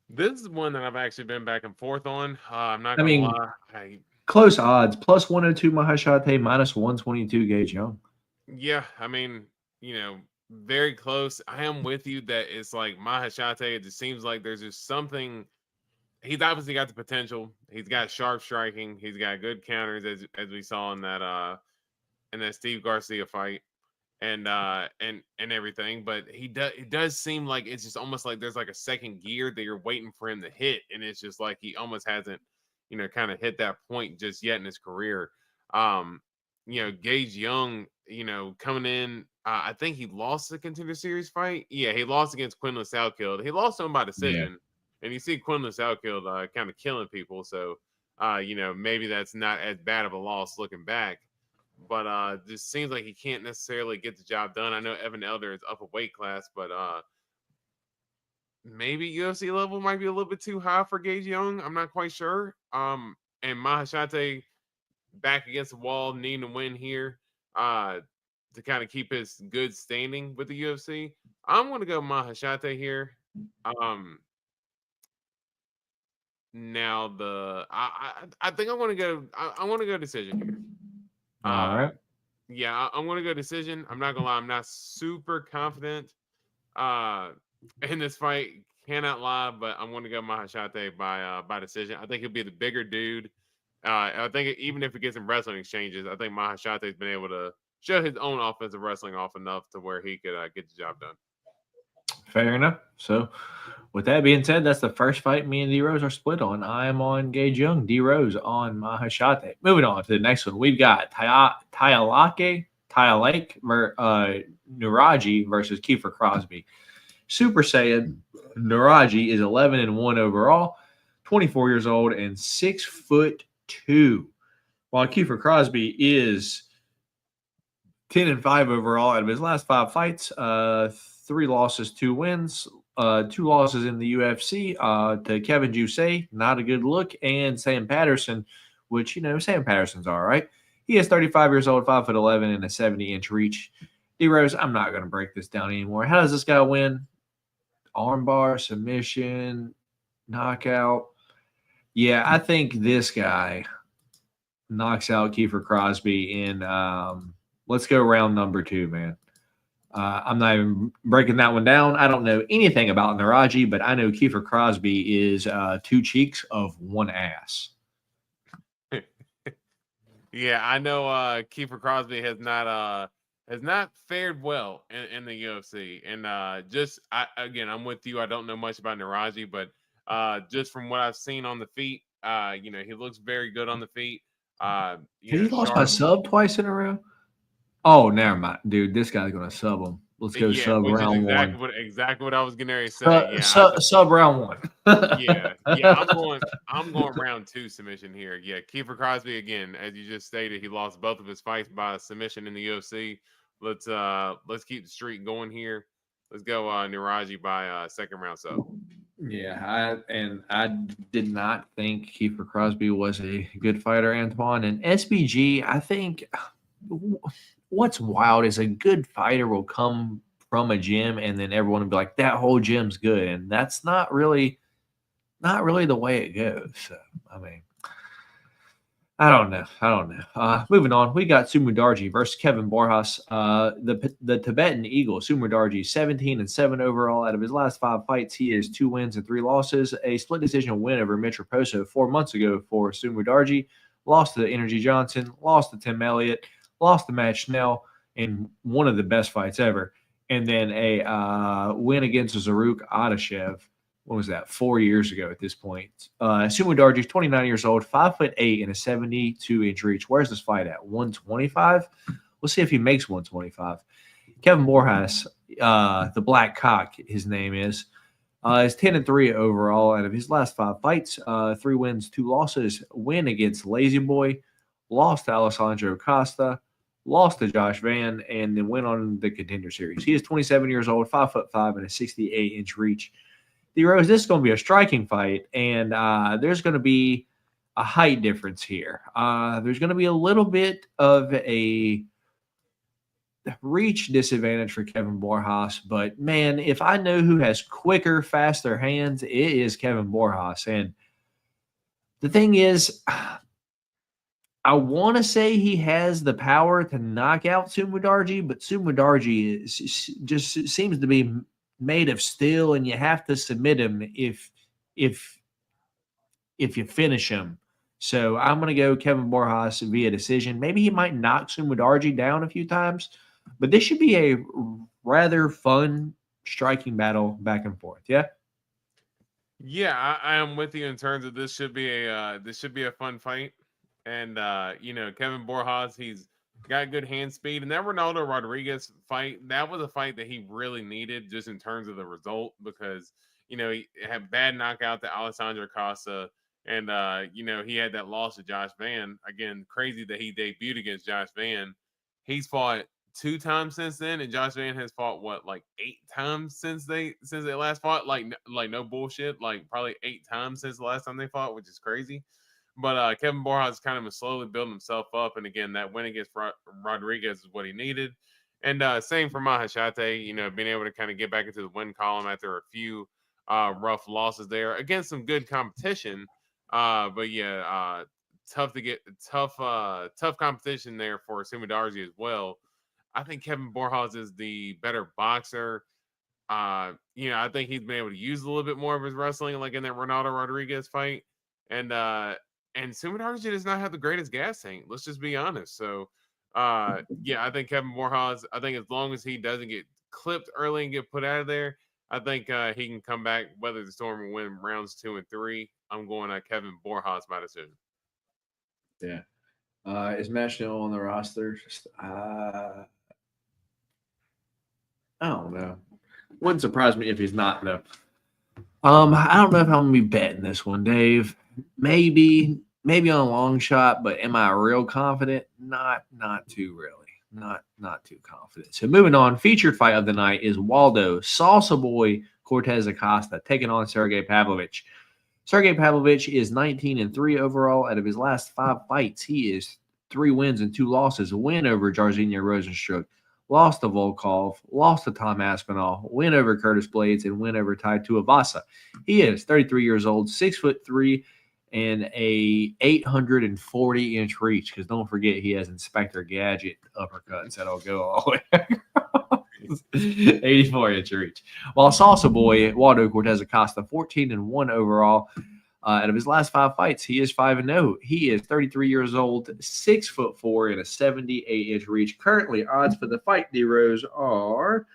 This is one that I've actually been back and forth on. I'm not going to lie. Close odds. Plus 102 Mahashate, minus 122 Gage Young. Yeah, I mean, very close. I am with you that it's like Mahashate. It just seems like there's just something. He's obviously got the potential. He's got sharp striking. He's got good counters, as we saw in that Steve Garcia fight, and everything. But it does seem like it's just almost like there's like a second gear that you're waiting for him to hit, and it's just like he almost hasn't, kind of hit that point just yet in his career. Gage Young, coming in, I think he lost the Contender Series fight. Yeah, he lost against Quinlan Salkild. He lost to him by decision. And you see Quinlan Salkild kind of killing people. So, maybe that's not as bad of a loss looking back. But just seems like he can't necessarily get the job done. I know Evan Elder is up a weight class, but maybe UFC level might be a little bit too high for Gage Young. I'm not quite sure. And Mahashate back against the wall, needing to win here to kind of keep his good standing with the UFC. I'm going to go Mahashate here. Now I think I want to go. I want to go decision here. All right. Yeah, I'm going to go decision. I'm not going to lie. I'm not super confident in this fight. Cannot lie, but I'm going to go Mahashate by decision. I think he'll be the bigger dude. I think even if he gets some wrestling exchanges, I think Mahashate's been able to show his own offensive wrestling off enough to where he could get the job done. Fair enough. So, with that being said, that's the first fight me and D Rose are split on. I am on Gage Young, D Rose on Mahashate. Moving on to the next one, we've got Nuraji versus Kiefer Crosby. Super Saiyan Nuraji is 11-1 overall, 24 years old, and 6'2", while Kiefer Crosby is 10-5 overall out of his last 5 fights. 3 losses, 2 wins, 2 losses in the UFC to Kevin Jusay, not a good look, and Sam Patterson, which, Sam Patterson's all right. He is 35 years old, 5'11", and a 70-inch reach. D-Rose, I'm not going to break this down anymore. How does this guy win? Armbar, submission, knockout. Yeah, I think this guy knocks out Kiefer Crosby in let's go round number 2, man. I'm not even breaking that one down. I don't know anything about Nuraji, but I know Kiefer Crosby is 2 cheeks of 1 ass. Yeah, I know Kiefer Crosby has not fared well in the UFC. And I'm with you. I don't know much about Nuraji, but just from what I've seen on the feet, he looks very good on the feet. He lost by sub twice in a row? Oh, never mind. Dude, this guy's going to sub him. Let's go sub round 1. Exactly what I was getting ready to say. Sub round 1. I'm going round 2 submission here. Yeah, Kiefer Crosby, again, as you just stated, he lost both of his fights by submission in the UFC. Let's keep the streak going here. Let's go Nuraji by second round sub. Yeah, I did not think Kiefer Crosby was a good fighter, Antoine. And SBG, I think what's wild is a good fighter will come from a gym and then everyone will be like, that whole gym's good. And that's not really the way it goes. So, I mean, I don't know. Moving on, we got Sumudarji versus Kevin Borjas. The Tibetan Eagle, Sumudarji, 17-7 overall out of his last 5 fights. He is 2 wins and 3 losses. A split decision win over Mitch Raposo 4 months ago for Sumudarji. Lost to Energy Johnson, lost to Tim Elliott, lost to Matt Schnell in one of the best fights ever. And then a win against Zaruk Adashev. What was that? 4 years ago at this point. Sumudarji is 29 years old, 5'8" and a 72-inch reach. Where's this fight at? 125? We'll see if he makes 125. Kevin Borjas, the Black Cock, his name is 10-3 overall out of his last 5 fights. 3 wins, 2 losses. Win against Lazy Boy, lost to Alessandro Costa, lost to Josh Van, and then went on the Contender Series. He is 27 years old, 5'5", and a 68-inch reach. D-Rose, this is going to be a striking fight, and there's going to be a height difference here. There's going to be a little bit of a reach disadvantage for Kevin Borjas, but man, if I know who has quicker, faster hands, it is Kevin Borjas. And the thing is, I want to say he has the power to knock out Sumudarji, but Sumudarji just seems to be made of steel, and you have to submit him if you finish him. So I'm going to go Kevin Borjas via decision. Maybe he might knock Sumudarji down a few times, but this should be a rather fun striking battle back and forth. Yeah. Yeah, I am with you in terms of this should be a fun fight. And Kevin Borjas, got good hand speed. And that Ronaldo Rodriguez fight, that was a fight that he really needed just in terms of the result because, he had bad knockout to Alessandro Costa. And, he had that loss to Josh Van. Again, crazy that he debuted against Josh Van. He's fought 2 times since then, and Josh Van has fought like 8 times since they last fought. Like no bullshit. Like probably 8 times since the last time they fought, which is crazy. But Kevin Borjas kind of slowly building himself up, and again, that win against Rodriguez is what he needed. And same for Mahashate, being able to kind of get back into the win column after a few rough losses there against some good competition. But yeah, tough competition there for Sumidarji as well. I think Kevin Borjas is the better boxer. I think he's been able to use a little bit more of his wrestling, like in that Ronaldo Rodriguez fight. And Sumidarji does not have the greatest gas tank. Let's just be honest. So, yeah, I think Kevin Borjas, I think as long as he doesn't get clipped early and get put out of there, I think he can come back, weather the storm, and win rounds 2 and 3. I'm going Kevin Borjas by decision. Yeah. Is Matt still on the roster? I don't know. Wouldn't surprise me if he's not, though. I don't know if I'm gonna be betting this one, Dave. Maybe on a long shot, but am I real confident? Not too really. Not too confident. So moving on, featured fight of the night is Waldo Salsa Boy Cortez Acosta taking on Sergey Pavlovich. Sergey Pavlovich is 19-3 overall. Out of his last 5 fights, he is 3 wins and 2 losses. A win over Jairzinho Rosenstruck, lost to Volkov, lost to Tom Aspinall, win over Curtis Blades, and win over Tai Tuivasa. He is 33 years old, 6'3", and a 840-inch reach. Because don't forget, he has Inspector Gadget uppercuts that'll go all the way. 84-inch reach. While Salsa Boy Waldo Cortez Acosta, 14-1 overall. Out of his last 5 fights, he is 5-0. He is 33 years old, 6'4", and a 78-inch reach. Currently, odds for the fight, D-Rose, are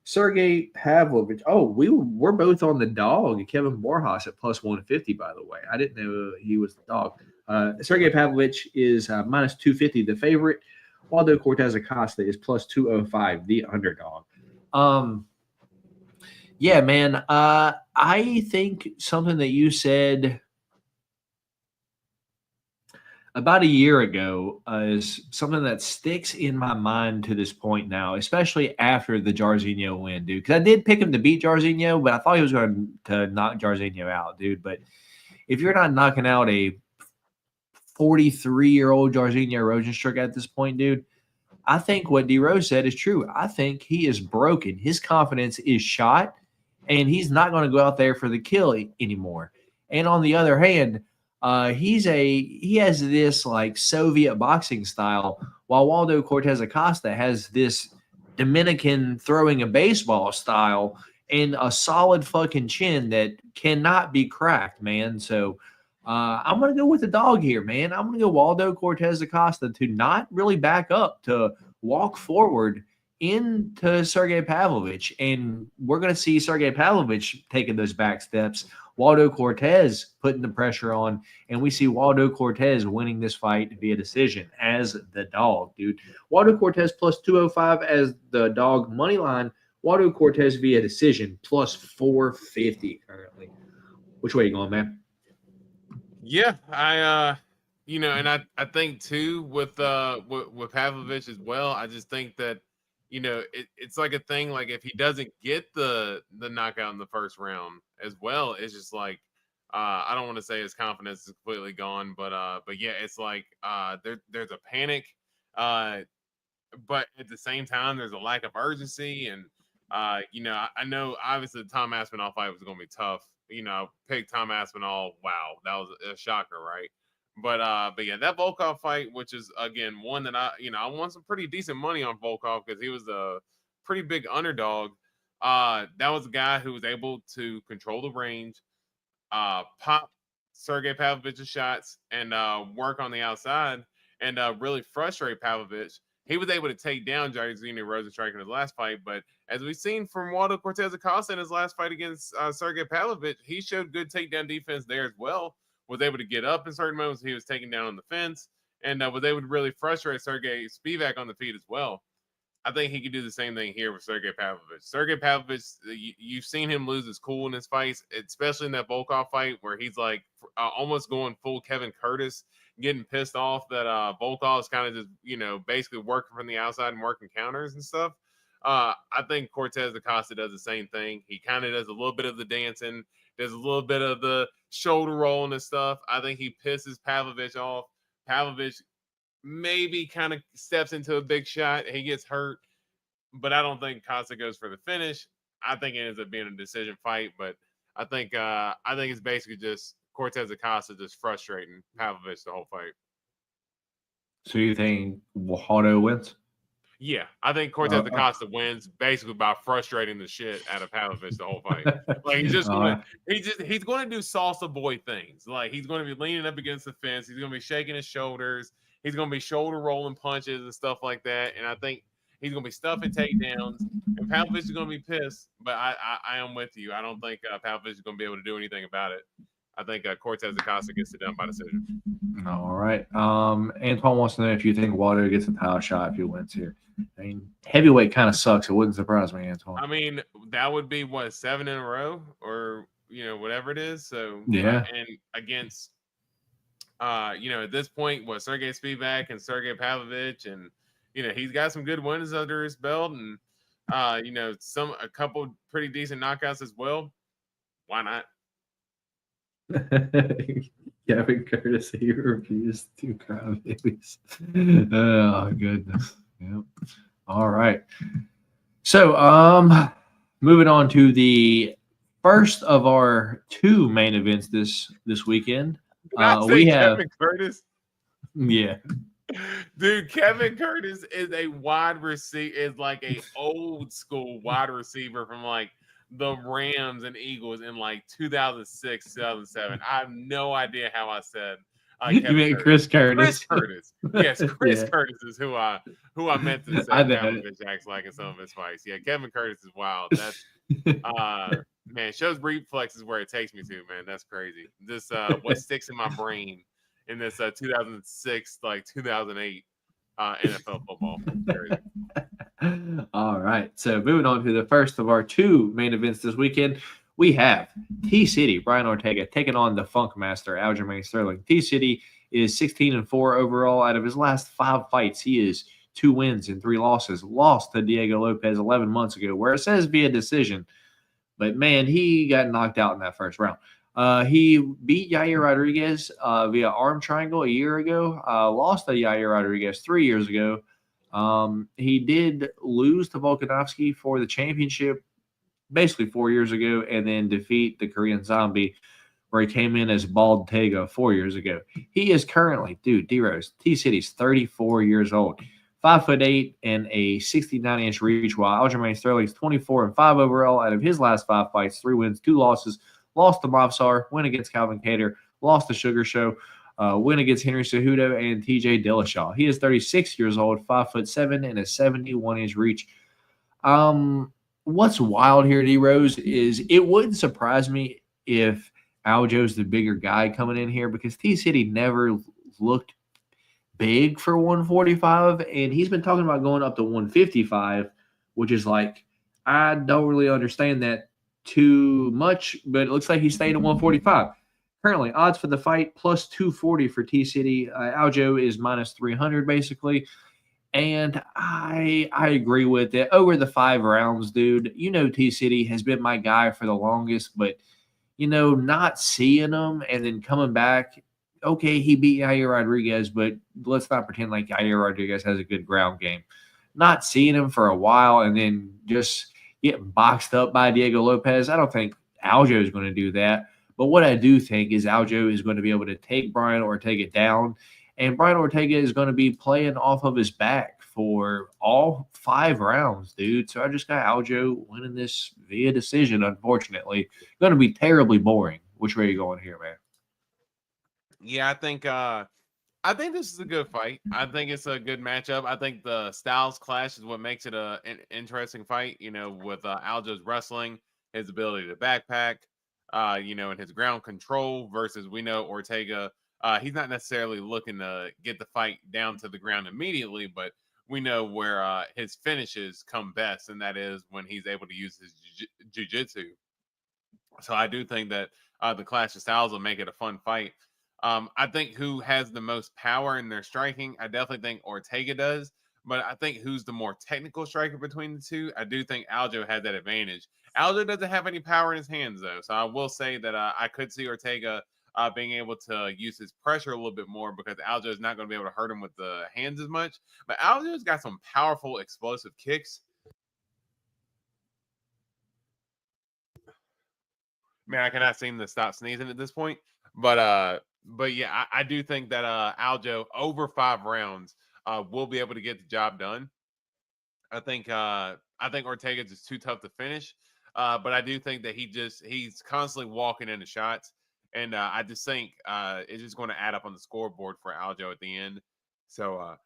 Sergey Pavlovich. Oh, we're both on the dog. Kevin Borjas at plus 150, by the way. I didn't know he was the dog. Sergey Pavlovich is minus 250, the favorite. Waldo Cortez Acosta is plus 205, the underdog. Yeah, man. I think something that you said about a year ago is something that sticks in my mind to this point now, especially after the Jairzinho win, dude. Because I did pick him to beat Jairzinho, but I thought he was going to knock Jairzinho out, dude. But if you're not knocking out a 43-year-old Jairzinho Rosenstruck at this point, dude, I think what D-Rose said is true. I think he is broken. His confidence is shot. And he's not going to go out there for the kill anymore. And on the other hand, he has this like Soviet boxing style, while Waldo Cortez Acosta has this Dominican throwing a baseball style and a solid fucking chin that cannot be cracked, man. So I'm going to go with the dog here, man. I'm going to go Waldo Cortez Acosta to not really back up, to walk forward into Sergey Pavlovich, and we're going to see Sergey Pavlovich taking those back steps, Waldo Cortez putting the pressure on, and we see Waldo Cortez winning this fight via decision as the dog, dude. Waldo Cortez plus 205 as the dog money line. Waldo Cortez via decision plus 450 currently. Which way are you going, man? Yeah, and I think too with Pavlovich as well. I just think that it's like a thing. Like if he doesn't get the knockout in the first round as well, it's just like I don't want to say his confidence is completely gone, but yeah, it's like there's a panic, but at the same time there's a lack of urgency, and I know obviously the Tom Aspinall fight was going to be tough. Pick Tom Aspinall. Wow, that was a shocker, right? But yeah, that Volkov fight, which is again one that I won some pretty decent money on Volkov because he was a pretty big underdog. That was a guy who was able to control the range, pop Sergey Pavlovich's shots, and work on the outside, and really frustrate Pavlovich. He was able to take down Jairzinho Rosenstruck in his last fight, but as we've seen from Waldo Cortez Acosta in his last fight against Sergey Pavlovich, he showed good takedown defense there as well. Was able to get up in certain moments. He was taken down on the fence, and was able to really frustrate Sergey Spivak on the feet as well. I think he could do the same thing here with Sergey Pavlovich. Sergey Pavlovich, you've seen him lose his cool in his fights, especially in that Volkov fight where he's like almost going full Kevin Curtis, getting pissed off that Volkov is kind of just, basically working from the outside and working counters and stuff. I think Cortez Acosta does the same thing. He kind of does a little bit of the dancing, does a little bit of the shoulder rolling and stuff. I think he pisses Pavlovich off. Pavlovich maybe kind of steps into a big shot. He gets hurt, but I don't think Costa goes for the finish. I think it ends up being a decision fight, but I think it's basically just Cortez Acosta just frustrating Pavlovich the whole fight. So you think Wahado wins? Yeah, I think Cortez Acosta wins basically by frustrating the shit out of Pavlovich the whole fight. Like he's going to do salsa boy things. Like he's going to be leaning up against the fence. He's going to be shaking his shoulders. He's going to be shoulder rolling punches and stuff like that. And I think he's going to be stuffing takedowns. And Pavlovich is going to be pissed. But I am with you. I don't think Pavlovich is going to be able to do anything about it. I think Cortez Acosta gets it done by decision. All right. Antoine wants to know if you think Waldo gets a title shot if he wins here. I mean, heavyweight kind of sucks. It wouldn't surprise me, Antoine. I mean, that would be, 7 in a row or, whatever it is. So, yeah. And against, at this point, Sergey Spivak and Sergey Pavlovich, and, he's got some good wins under his belt and, a couple pretty decent knockouts as well. Why not? Kevin Curtis, he refused to cry babies. Oh goodness. Yep. All right. So moving on to the first of our two main events this weekend. We have Kevin Curtis. Yeah. Dude, Kevin Curtis is a wide receiver, is like a old school wide receiver from like the Rams and Eagles in like 2006, 2007. I have no idea how I said you mean Chris Curtis. Chris Curtis. Yes, Chris Curtis is who I meant to say Pavlovich acts like in some of his fights. Yeah, Kevin Curtis is wild. That's man, shows reflexes where it takes me to, man. That's crazy. This what sticks in my brain in this 2006, like 2008 NFL football. Crazy. All right. So moving on to the first of our two main events this weekend, we have T-City, Brian Ortega, taking on the Funk Master, Aljamain Sterling. T-City is 16-4 overall. Out of his last 5 fights, he is 2 wins and 3 losses. Lost to Diego Lopez 11 months ago, where it says via decision. But, man, he got knocked out in that first round. He beat Yair Rodriguez via arm triangle a year ago. Lost to Yair Rodriguez 3 years ago. He did lose to Volkanovski for the championship basically 4 years ago, and then defeat the Korean Zombie, where he came in as Bald Tega 4 years ago. He is currently, D-Rose, T-City's 34 years old, 5'8" and a 69-inch reach, while Aljamain Sterling's 24-5 overall. Out of his last 5 fights, 3 wins, 2 losses. Lost to Mobsar, win against Calvin Kattar, lost to Sugar Show, win against Henry Cejudo and TJ Dillashaw. He is 36 years old, 5'7" and a 71-inch reach. What's wild here, D-Rose, is it wouldn't surprise me if Aljo's the bigger guy coming in here, because T-City never looked big for 145, and he's been talking about going up to 155, which is like, I don't really understand that too much, but it looks like he's staying at 145. Currently, odds for the fight plus 240 for T-City. Aljo is minus 300 basically. And I agree with it. Over the 5 rounds, dude, T-City has been my guy for the longest, but, not seeing him and then coming back, okay, he beat Yair Rodriguez, but let's not pretend like Yair Rodriguez has a good ground game. Not seeing him for a while and then just getting boxed up by Diego Lopez, I don't think Aljo is going to do that. But what I do think is Aljo is going to be able to take Brian Ortega down, and Brian Ortega is going to be playing off of his back for all 5 rounds, dude. So I just got Aljo winning this via decision, unfortunately. Going to be terribly boring. Which way are you going here, man? Yeah, I think this is a good fight. I think it's a good matchup. I think the styles clash is what makes it an interesting fight, with Aljo's wrestling, his ability to backpack, and his ground control versus we know Ortega He's not necessarily looking to get the fight down to the ground immediately, but we know where his finishes come best, and that is when he's able to use his jiu-jitsu. So I do think that the clash of styles will make it a fun fight. I think who has the most power in their striking, I definitely think Ortega does. But I think who's the more technical striker between the two, I do think Aljo has that advantage. Aljo doesn't have any power in his hands, though. So I will say that I could see Ortega being able to use his pressure a little bit more because Aljo is not going to be able to hurt him with the hands as much. But Aljo's got some powerful, explosive kicks. Man, I cannot seem to stop sneezing at this point. But yeah, I do think that Aljo over 5 rounds will be able to get the job done. I think Ortega is just too tough to finish. But I do think that he's constantly walking into shots. And I just think it's just going to add up on the scoreboard for Aljo at the end. So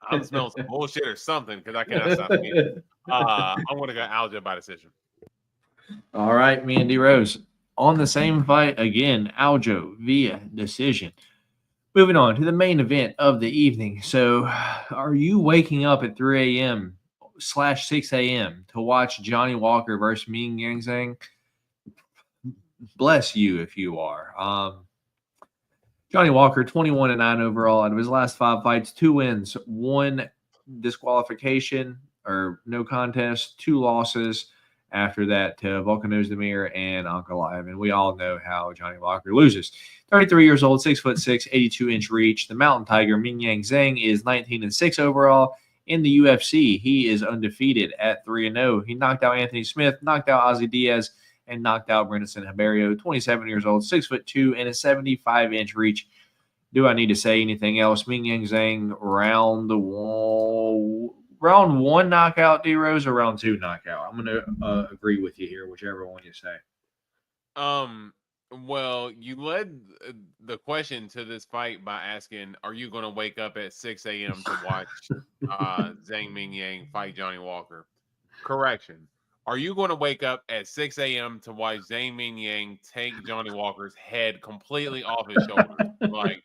I'm smelling some bullshit or something because I cannot stop sneezing. I'm going to go Aljo by decision. All right, me and D Rose on the same fight again. Aljo via decision. Moving on to the main event of the evening. So, are you waking up at 3 a.m/6 a.m. to watch Johnny Walker versus Ming Yang Zhang? Bless you if you are. Johnny Walker, 21-9 overall out of his last 5 fights, 2 wins, 1 disqualification or no contest, 2 losses. After that, to Volkanovski and Ankalaev. And we all know how Johnny Walker loses. 33 years old, 6'6", 82-inch reach. The Mountain Tiger, Ming Yang Zhang, is 19-6 overall. In the UFC, he is undefeated at 3-0. He knocked out Anthony Smith, knocked out Ozzy Diaz, and knocked out Brendan Haberio. 27 years old, 6'2", and a 75-inch reach. Do I need to say anything else? Ming Yang Zhang, round 1 knockout, D Rose, or round 2 knockout? I'm going to agree with you here, whichever one you say. Well, you led the question to this fight by asking, are you going to wake up at 6 a.m. to watch Zhang Ming Yang fight Johnny Walker? Correction. Are you going to wake up at 6 a.m. to watch Zhang Ming Yang take Johnny Walker's head completely off his shoulders? Like,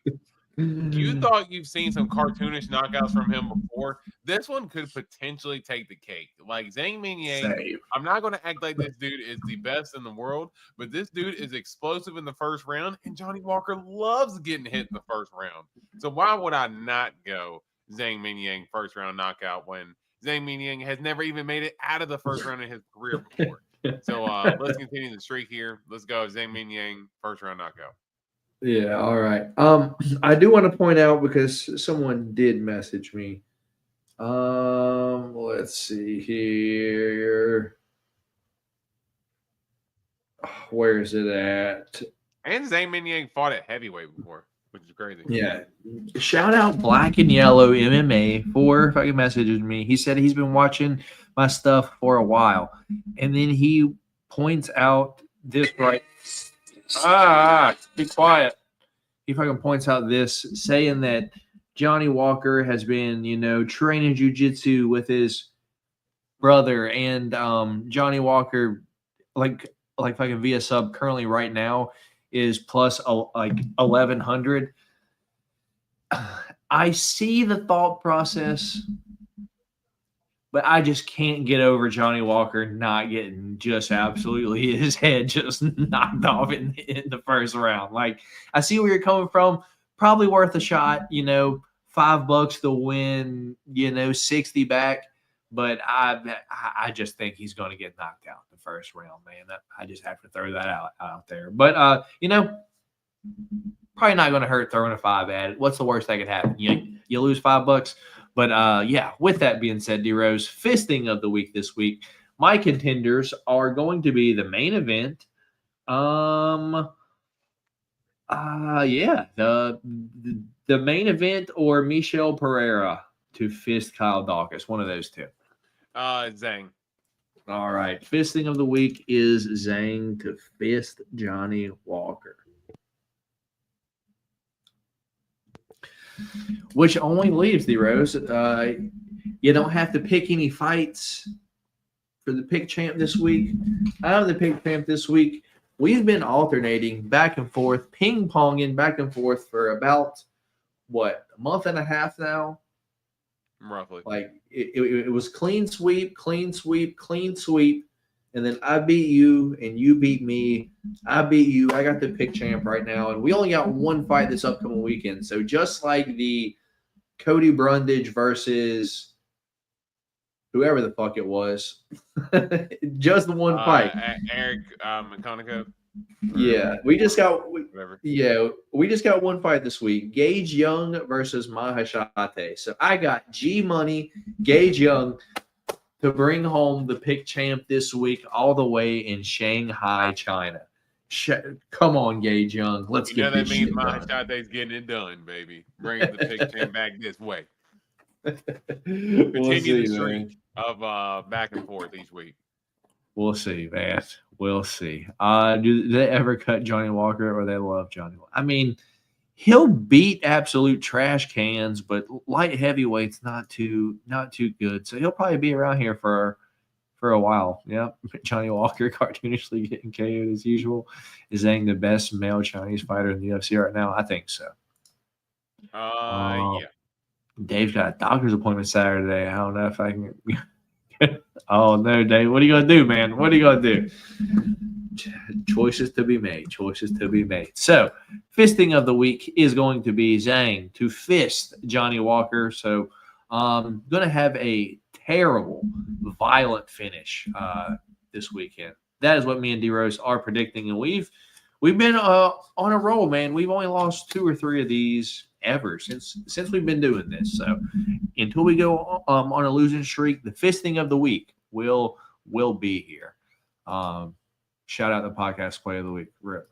you thought you've seen some cartoonish knockouts from him before. This one could potentially take the cake. Like Zhang Ming Yang, I'm not going to act like this dude is the best in the world, but this dude is explosive in the first round, and Johnny Walker loves getting hit in the first round. So why would I not go Zhang Ming Yang first round knockout when Zhang Ming Yang has never even made it out of the first round in his career before? So let's continue the streak here. Let's go Zhang Ming Yang first round knockout. Yeah, all right. I do want to point out because someone did message me. Let's see here. Where is it at? And Zhang Ming Yang fought at heavyweight before, which is crazy. Yeah. Shout out Black and Yellow MMA for fucking messaging me. He said he's been watching my stuff for a while. And then he points out this right. Be quiet. He fucking points out this, saying that Johnny Walker has been, training jiu-jitsu with his brother, and Johnny Walker, like fucking via sub currently right now is plus like 1,100. I see the thought process, but I just can't get over Johnny Walker not getting just absolutely his head just knocked off in the first round. Like, I see where you're coming from. Probably worth a shot, $5 to win, 60 back. But I just think he's going to get knocked out in the first round, man. I just have to throw that out there. But, probably not going to hurt throwing a 5 at it. What's the worst that could happen? You lose $5. But, with that being said, D-Rose, fisting of the week this week, my contenders are going to be the main event. The main event or Michel Pereira to fist Kyle Dawkins. One of those two. Zhang. All right. Fisting of the week is Zhang to fist Johnny Walker. Which only leaves the Rose. You don't have to pick any fights for the pick champ this week. I have the pick champ this week we've been alternating back and forth, ping-ponging back and forth for about, a month and a half now? Roughly. Like, it was clean sweep, clean sweep, clean sweep. And then I beat you, and you beat me. I beat you. I got the pick champ right now. And we only got one fight this upcoming weekend. So just like the Cody Brundage versus whoever the fuck it was, just the one fight. Eric McConaughey. Yeah, we just got Whatever. Yeah, we just got one fight this week. Gage Young versus Mahashate. So I got G Money, Gage Young, to bring home the pick champ this week, all the way in Shanghai, China. Come on, Gage Young, let's get this shit done. Mahachate's getting it done, baby. Bringing the pick champ back this way. We'll Continue see, the man. streak of back and forth each week. We'll see, man. We'll see. Do they ever cut Johnny Walker, or they love Johnny Walker? I mean, he'll beat absolute trash cans, but light heavyweight's not too good. So he'll probably be around here for a while. Yep. Johnny Walker cartoonishly getting KO'd as usual. Is Zhang the best male Chinese fighter in the UFC right now? I think so. Yeah. Dave's got a doctor's appointment Saturday. I don't know if I can. Oh no, Dave! What are you gonna do, man? What are you gonna do? Choices to be made. Choices to be made. So, fisting of the week is going to be Zhang to fist Johnny Walker. So, gonna have a terrible, violent finish this weekend. That is what me and D-Rose are predicting, and we've been on a roll, man. We've only lost 2 or 3 of these ever since we've been doing this. So until we go on a losing streak, the fisting of the week will be here. Shout out the podcast play of the week. Rip.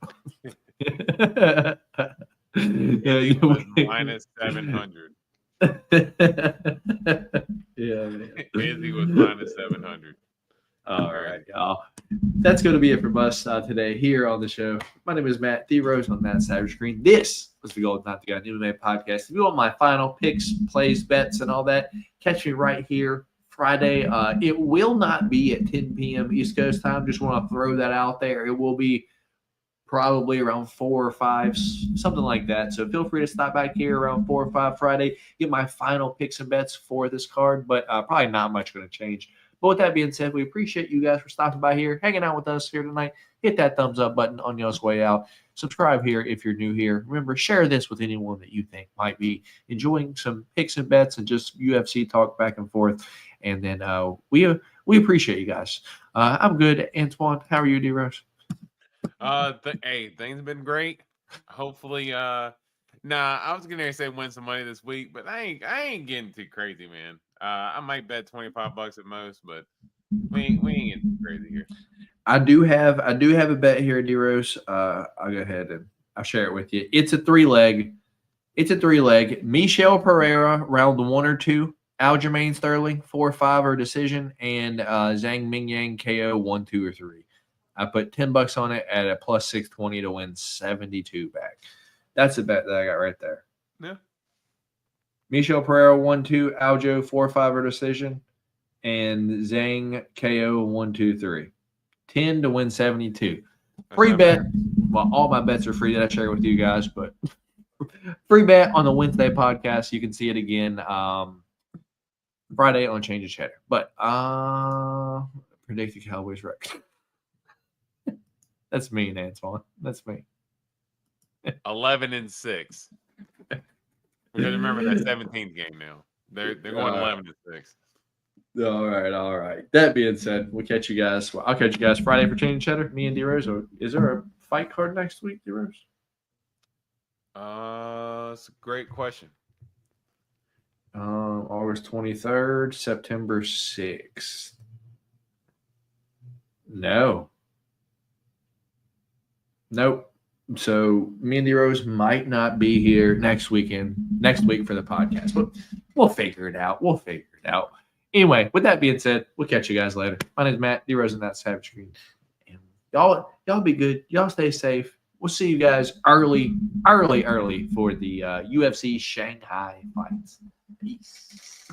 He was minus 700. Yeah, man. Izzy was minus 700. All right, y'all. That's going to be it from us today here on the show. My name is Matt D-Rose on that side of the screen. This was the Golden Octagon MMA Podcast. If you want my final picks, plays, bets, and all that, catch me right here Friday. It will not be at 10 p.m. East Coast time. Just want to throw that out there. It will be probably around 4 or 5, something like that. So feel free to stop back here around 4 or 5 Friday, get my final picks and bets for this card, but probably not much going to change. But with that being said, we appreciate you guys for stopping by here, hanging out with us here tonight. Hit that thumbs up button on y'all's way out. Subscribe here if you're new here. Remember, share this with anyone that you think might be enjoying some picks and bets and just UFC talk back and forth. And then we appreciate you guys. I'm good. Antoine, how are you, D-Rose? Hey, things have been great. Hopefully, I was gonna say win some money this week, but I ain't getting too crazy, man. I might bet $25 at most, but we ain't getting too crazy here. I do have a bet here, D-Rose. I'll go ahead and I'll share it with you. It's a 3-leg. Michel Pereira, round 1 or 2. Aljamain Sterling, 4-5 or decision, and Zhang Mingyang KO 1, 2, or 3. I put $10 on it at a plus 620 to win 72 back. That's a bet that I got right there. Yeah. Michel Pereira 1-2, Aljo 4-5 or decision, and Zhang KO 1, 2, 3. 10 to win 72. Free bet. Well, all my bets are free that I share with you guys, but free bet on the Wednesday podcast. You can see it again Friday on Change of Cheddar. But predict the Cowboys record. That's me, Antoine. That's me. 11-6. Because remember that 17th game now. They're going 11-6. All right. That being said, we'll catch you guys. I'll catch you guys Friday for Change Cheddar. Me and D-Rose. Or is there a fight card next week, D-Rose? It's a great question. August 23rd, September 6th. No. Nope. So me and D-Rose might not be here next week for the podcast, but we'll figure it out. Anyway, with that being said, we'll catch you guys later. My name is Matt D-Rose, and that's Savage Green. And y'all be good. Y'all stay safe. We'll see you guys early for the UFC Shanghai fights. Peace.